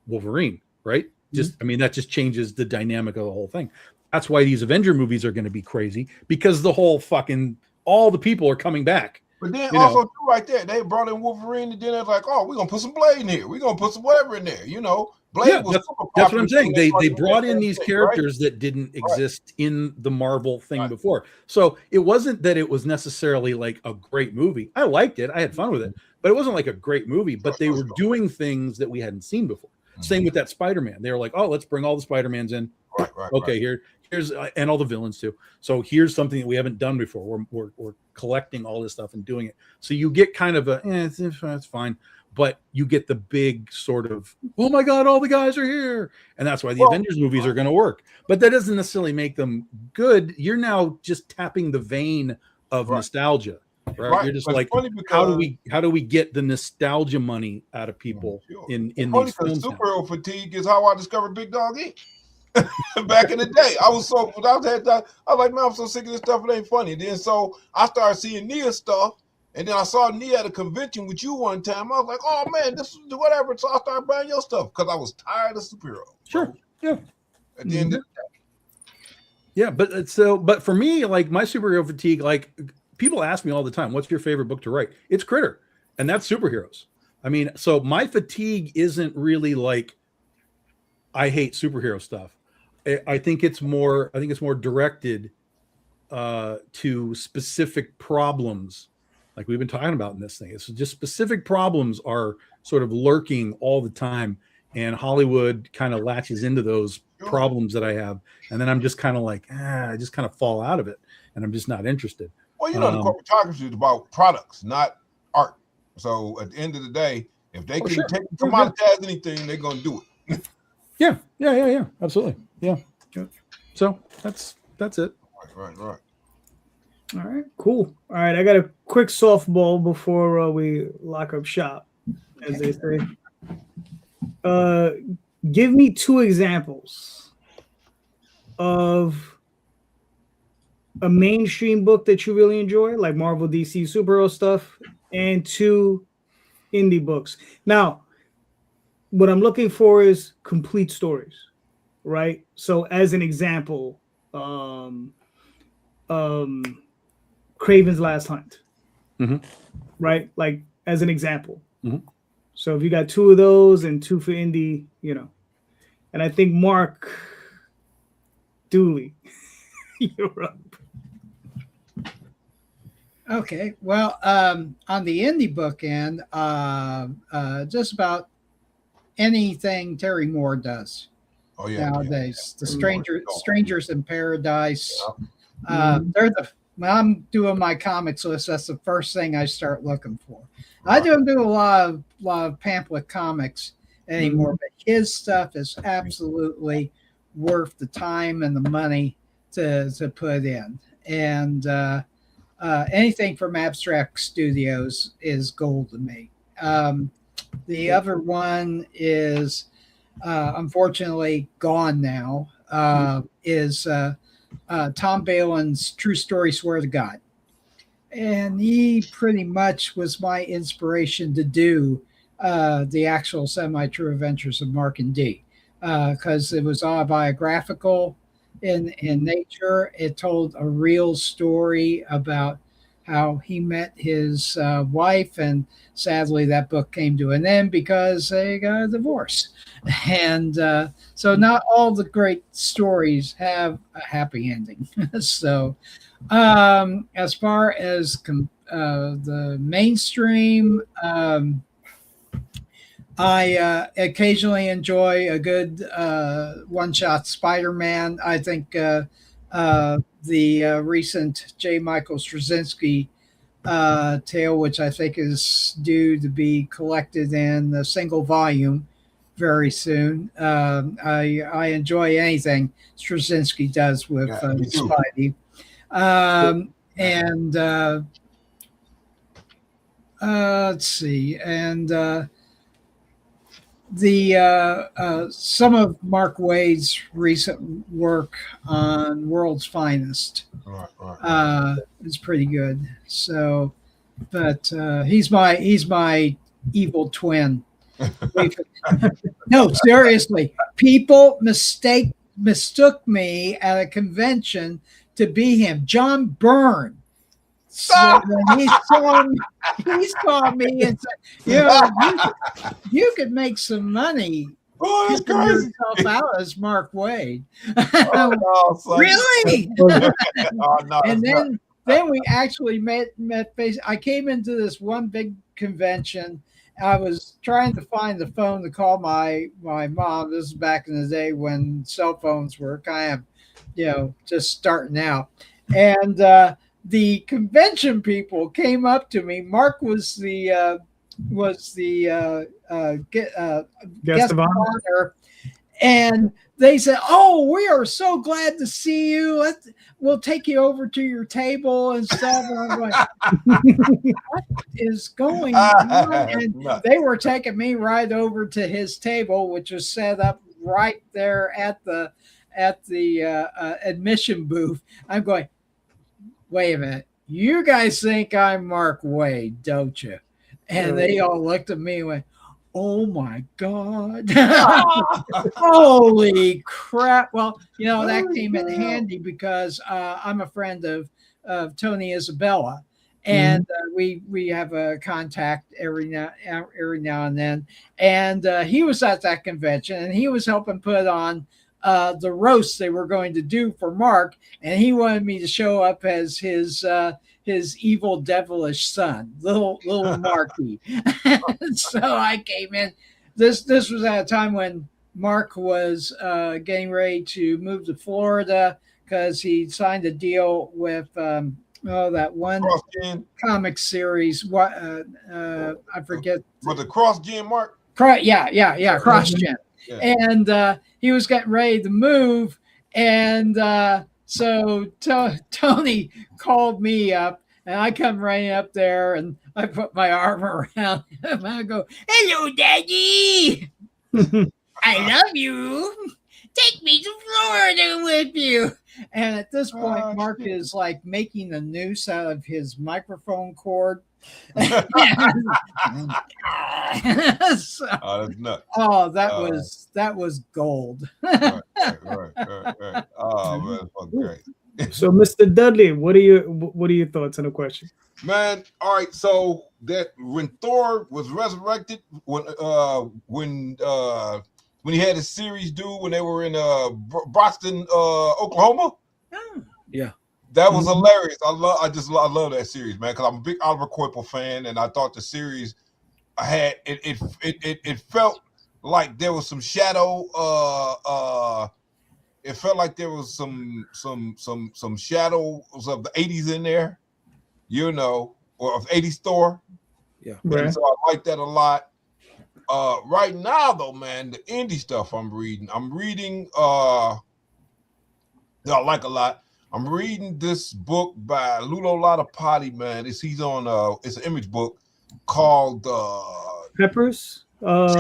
Wolverine, right? I mean, that just changes the dynamic of the whole thing. That's why these Avenger movies are going to be crazy because the whole all the people are coming back. But then You also know. too, right there, they brought in Wolverine, and then they're like, "Oh, we're gonna put some Blade in here. We're gonna put some whatever in there." You know, Blade Yeah, was that's super what I'm popular saying. when They started brought doing in that these thing, characters that didn't exist in the Marvel thing Right. before. So it wasn't that it was necessarily like a great movie. I liked it. I had fun with it, but it wasn't like a great movie. But they were doing things that we hadn't seen before. Same with that Spider-Man. They were like, "Oh, let's bring all the Spider-Mans in." Right. Okay, here's and all the villains too. So here's something that we haven't done before. We're collecting all this stuff and doing it. So you get kind of a it's fine, but you get the big sort of, oh my god, all the guys are here, and that's why the Avengers movies are going to work. But that doesn't necessarily make them good. You're now just tapping the vein of nostalgia, right? You're just like, how do we get the nostalgia money out of people in these films? Superhero fatigue is how I discovered Big Dog Inc. Back in the day, I was like, man, I'm so sick of this stuff. It ain't funny. And then so I started seeing Nia stuff, and then I saw Nia at a convention with you one time. I was like, oh man, this is whatever. So I started buying your stuff because I was tired of superheroes. Sure, yeah. At the end of the day. Yeah, but for me, like my superhero fatigue, like people ask me all the time, what's your favorite book to write? It's Critter, and that's superheroes. I mean, so my fatigue isn't really like I hate superhero stuff. I think it's more directed to specific problems, like we've been talking about in this thing. It's just specific problems are sort of lurking all the time, and Hollywood kind of latches into those problems that I have, and then I'm just kind of like, I just kind of fall out of it, and I'm just not interested. Well, you know, the corporatocracy is about products, not art. So at the end of the day, if they can commoditize anything, they're going to do it. Yeah, absolutely. Yeah. So that's it. Right. All right, cool. All right, I got a quick softball before we lock up shop, as they say. Give me 2 examples of a mainstream book that you really enjoy, like Marvel, DC, superhero stuff, and 2 indie books. Now, what I'm looking for is complete stories, right? So as an example, Craven's Last Hunt, right? Like as an example. So if you got 2 of those and 2 for indie, you know, and I think Mark Dooley, you're up. Okay, well, on the indie book end, just about anything Terry Moore does nowadays. The Strangers in Paradise. They're when I'm doing my comics list, that's the first thing I start looking for. I don't do a lot of pamphlet comics anymore, but his stuff is absolutely worth the time and the money to put in. And anything from Abstract Studios is gold to me. The other one is unfortunately gone now, is Tom Balin's True Story, Swear to God. And he pretty much was my inspiration to do the actual semi-true adventures of Mark and Dee, because it was autobiographical in nature. It told a real story about how he met his wife, and sadly that book came to an end because they got a divorce. And so not all the great stories have a happy ending. So as far as the mainstream, I occasionally enjoy a good one-shot Spider-Man. I think the recent J. Michael Straczynski tale, which I think is due to be collected in a single volume very soon. I enjoy anything Straczynski does with Spidey. And let's see. And the some of Mark Waid's recent work on World's Finest is pretty good. So, but he's my evil twin. No, seriously, people mistook me at a convention to be him. John Byrne So then he saw me and said, you could make some money. Oh, that's Putting crazy. yourself out as Mark Wade. Oh, no, son. Really? Oh, no, And that's then we actually met face. I came into this one big convention. I was trying to find the phone to call my mom. This is back in the day when cell phones were kind of, just starting out. And the convention people came up to me. Mark was the guest of honor, and they said, "Oh, we are so glad to see you. We'll take you over to your table and stuff." And I'm like, "What is going on?" And they were taking me right over to his table, which was set up right there at the admission booth. I'm going, "Wait a minute, you guys think I'm Mark Wade, don't you?" And they all looked at me and went, "Oh my God." Holy crap. Well, that came in handy because I'm a friend of Tony Isabella. And we have a contact every now and then. And he was at that convention and he was helping put on the roast they were going to do for Mark. And he wanted me to show up as his evil devilish son, little Marky. So I came in. This was at a time when Mark was getting ready to move to Florida because he signed a deal with that one comic series. What I forget. Was it Cross Gen, Mark? Yeah, Cross Gen. Yeah. And he was getting ready to move, and so Tony called me up, and I come right up there, and I put my arm around him, and I go, "Hello, Daddy. I love you. Take me to Florida with you." And at this point, Mark is like making a noose out of his microphone cord. So, that's nuts. Oh, that was gold. Right. Oh man, that's great. So, Mr. Dudley, what are your thoughts on the question? Man, all right. So that when Thor was resurrected, when he had his series due when they were in Boston, Oklahoma. Yeah, that was hilarious. I love that series, man, because I'm a big Oliver Coipel fan, and I thought the series had it felt like there was some shadow. It felt like there was some shadows of the 80s in there, or of 80s Thor. Yeah, right. So I like that a lot. Right now, though, man, the indie stuff I'm reading that I like a lot. I'm reading this book by Lulo Latapati, man. It's an image book called Peppers. Ghost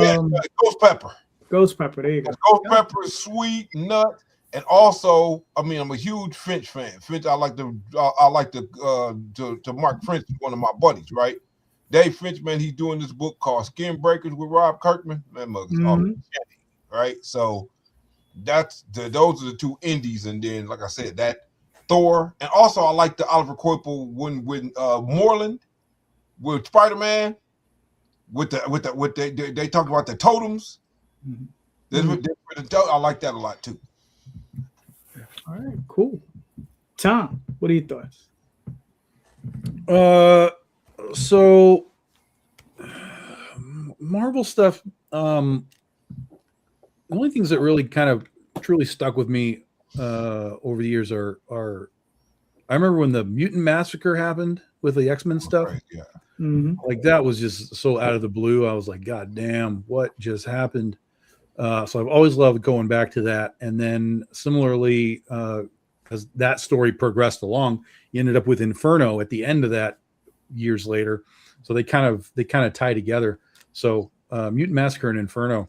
Pepper. Ghost Pepper. There you go. Ghost Pepper is sweet, nut, and also, I'm a huge Finch fan. Finch, I like to Mark Finch, one of my buddies, right? Dave Finch, man, he's doing this book called Skin Breakers with Rob Kirkman. That mother's right? So those are the two indies, and then, like I said, that Thor, and also I like the Oliver Coipel when Moreland with Spider-Man they talk about the totems. I like that a lot too. All right, cool. Tom, what are your thoughts? So Marvel stuff, the only things that really kind of truly stuck with me over the years are I remember when the Mutant Massacre happened with the X-Men stuff. Right, yeah. Like that was just so out of the blue. I was like, God damn, what just happened? So I've always loved going back to that. And then similarly, as that story progressed along, you ended up with Inferno at the end of that years later. So they kind of tie together. So Mutant Massacre and Inferno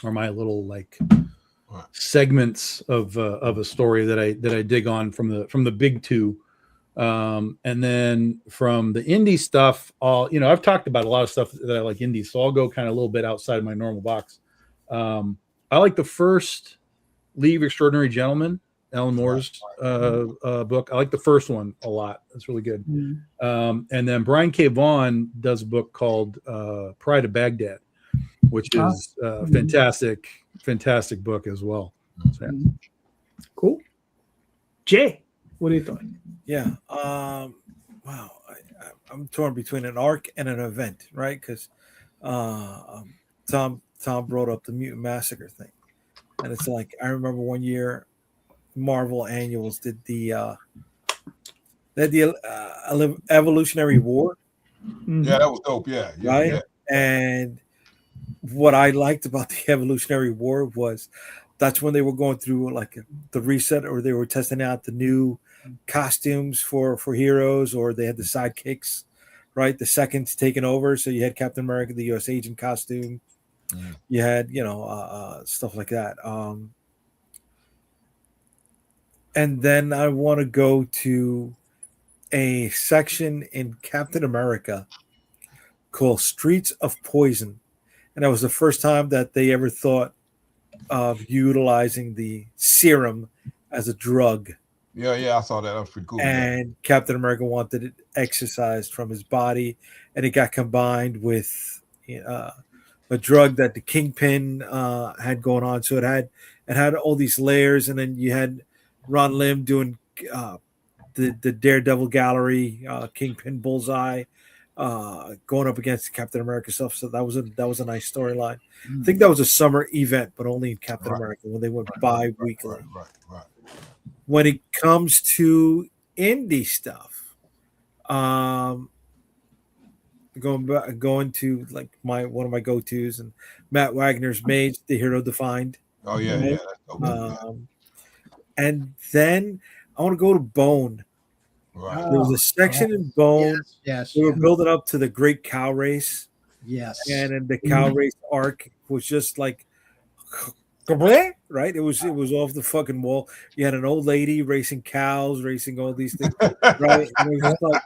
are my little like segments of a story that I dig on from the big two. And then from the indie stuff, I've talked about a lot of stuff that I like indie, so I'll go kind of a little bit outside my normal box. I like the first League of Extraordinary Gentlemen Alan Moore's book. I like the first one a lot. It's really good. And then Brian K. Vaughan does a book called Pride of Baghdad, which is a fantastic book as well. So, yeah. Cool. Jay, what do you think? Yeah. Wow. I'm torn between an arc and an event, right? Because Tom brought up the Mutant Massacre thing, and it's like I remember one year, Marvel Annuals did the Evolutionary War. Yeah, that was dope. Yeah, right. Yeah. And what I liked about the Evolutionary War was that's when they were going through like the reset, or they were testing out the new costumes for heroes, or they had the sidekicks, right? The seconds taking over. So you had Captain America, the US agent costume. You had, stuff like that. And then I want to go to a section in Captain America called Streets of Poison. And that was the first time that they ever thought of utilizing the serum as a drug. Yeah, I saw that. That was pretty cool. And Captain America wanted it exorcised from his body, and it got combined with a drug that the Kingpin had going on. So it had all these layers, and then you had Ron Lim doing the Daredevil Gallery, Kingpin Bullseye, going up against Captain America stuff. So that was a nice storyline. I think that was a summer event, but only in Captain America when they went bi-weekly. Right. When it comes to indie stuff, going to like one of my go-tos, and Matt Wagner's Mage, The Hero Defined. Oh yeah, right? That's okay. And then I want to go to Bone. Right. There was a section in Bone. Yes. We were building up to the Great Cow Race. Yes. And in the Cow Race arc was just like, right? It was off the fucking wall. You had an old lady racing cows, racing all these things, right? And it was like,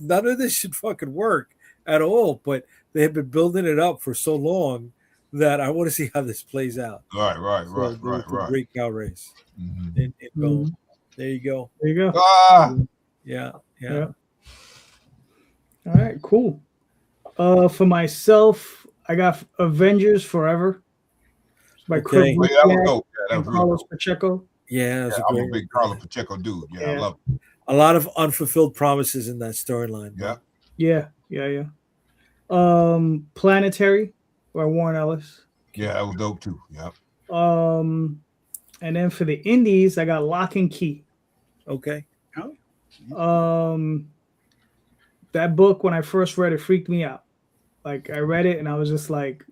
none of this should fucking work at all. But they have been building it up for so long that I want to see how this plays out. Right. Great Cow Race in Bone. There you go. There you go. Yeah. All right, cool. For myself, I got Avengers Forever by Kurt Busiek and Carlos Pacheco. Yeah, I'm a big Carlos Pacheco dude. Yeah, I love it. A lot of unfulfilled promises in that storyline. Yeah. Planetary by Warren Ellis. Yeah, that was dope too. Yeah. And then for the indies, I got Lock and Key. Okay. That book, when I first read it, freaked me out. Like, I read it and I was just like,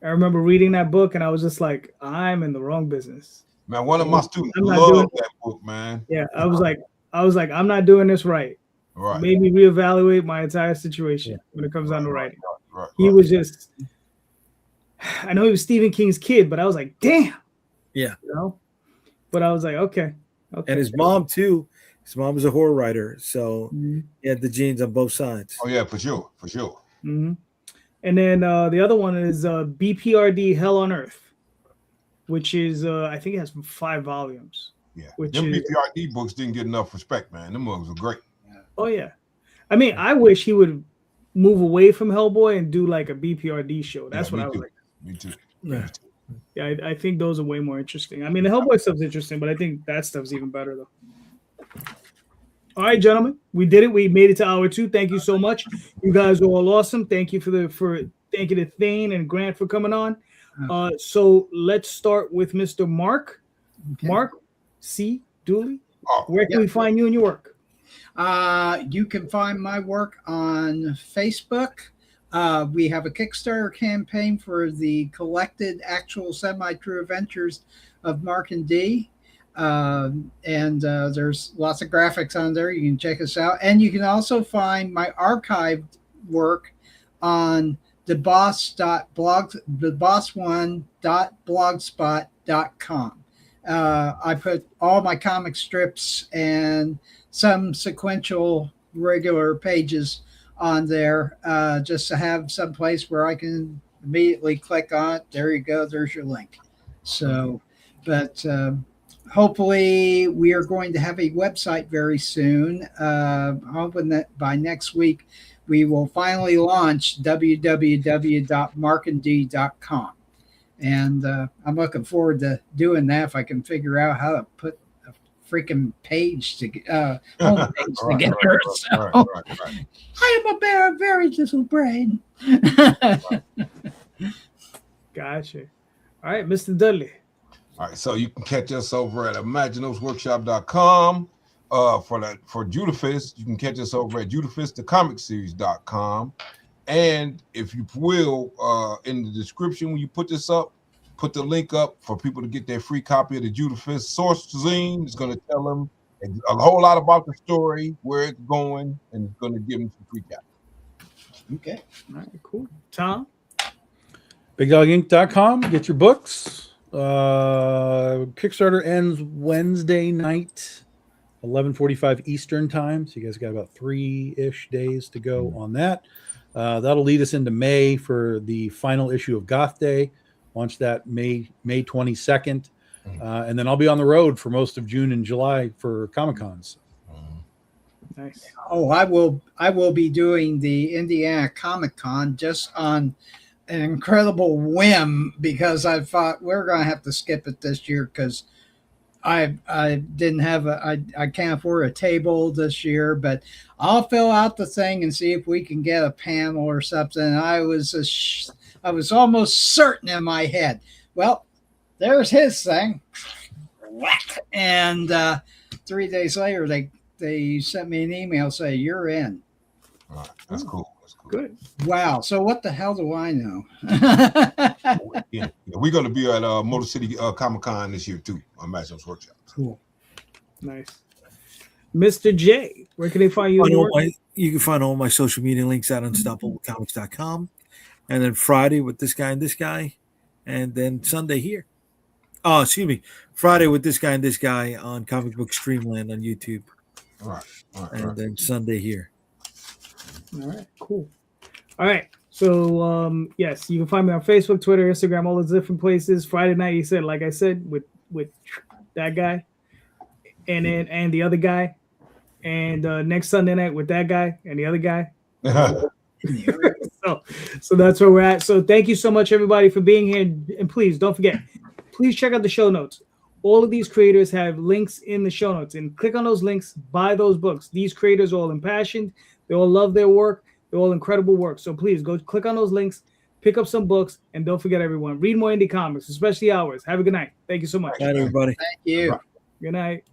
I remember reading that book and I was just like, I'm in the wrong business. Man, one of my students loved that book, man. Yeah, I was like, I'm not doing this right. Right. Made me reevaluate my entire situation when it comes down to writing. He was just, I know he was Stephen King's kid, but I was like, damn. Yeah. But I was like, okay. And his mom too. His mom was a horror writer, so he had the genes on both sides. Oh yeah, for sure. Mm-hmm. And then the other one is BPRD Hell on Earth, which is I think it has 5 volumes. Yeah, them BPRD books didn't get enough respect, man. Them books were great. Oh yeah, I mean, I wish he would move away from Hellboy and do like a BPRD show. That's what I would like. Me too. Yeah, I think those are way more interesting. I mean, the Hellboy stuff's interesting, but I think that stuff's even better though. All right, gentlemen, we did it. We made it to hour 2. Thank you so much. You guys are all awesome. Thank you thank you to Thane and Grant for coming on. So let's start with Mr. Mark. Okay. Mark C. Dooley. Where can we find you and your work? You can find my work on Facebook. We have a Kickstarter campaign for the collected actual semi-true adventures of Mark and Dee. And there's lots of graphics on there. You can check us out. And you can also find my archived work on theboss1.blogspot.com. I put all my comic strips and some sequential regular pages on there just to have some place where I can immediately click on it. There you go. There's your link. So, but hopefully we are going to have a website very soon. Hoping that by next week we will finally launch www.markand.com. And I'm looking forward to doing that if I can figure out how to put a freaking page to homepage together. Right. I am a very little brain. Gotcha. All right, Mr. Dudley. All right, so you can catch us over at imaginosworkshop.com. For Judafist, you can catch us over at judafistthecomicseries.com. And if you will, in the description when you put this up, put the link up for people to get their free copy of the Judafist source zine. It's going to tell them a whole lot about the story, where it's going, and it's going to give them some free copy. Okay. All right, cool. Tom? BigDogInc.com. Get your books. Kickstarter ends Wednesday night, 11:45 Eastern time. So you guys got about 3-ish days to go on that. That'll lead us into May for the final issue of Goth Day. Launch that May 22nd. And then I'll be on the road for most of June and July for Comic-Cons. Nice. Oh, I will be doing the Indiana Comic Con just on an incredible whim, because I thought we're going to have to skip it this year because I didn't have I can't afford a table this year, but I'll fill out the thing and see if we can get a panel or something. I was almost certain in my head. Well, there's his thing, and 3 days later they sent me an email saying you're in. All right, that's cool. Good. Wow. So what the hell do I know? Yeah, we're going to be at Motor City Comic Con this year too, on Imaginos Workshop. Cool. Nice. Mr. J, where can they find you? You can find all my social media links at unstoppablecomics.com. And then Friday with this guy and this guy. And then Sunday here. Oh, excuse me. Friday with this guy and this guy on Comic Book Streamland on YouTube. All right. And then Sunday here. All right, cool. All right. So yes, you can find me on Facebook, Twitter, Instagram, all those different places. Friday night, you said, like I said, with that guy, and the other guy, and next Sunday night with that guy and the other guy. So that's where we're at. So thank you so much, everybody, for being here. And please don't forget, please check out the show notes. All of these creators have links in the show notes, and click on those links, buy those books. These creators are all impassioned. They all love their work. They're all incredible work. So please go click on those links, pick up some books, and don't forget, everyone, read more indie comics, especially ours. Have a good night. Thank you so much. Good night, everybody. Thank you. Good night.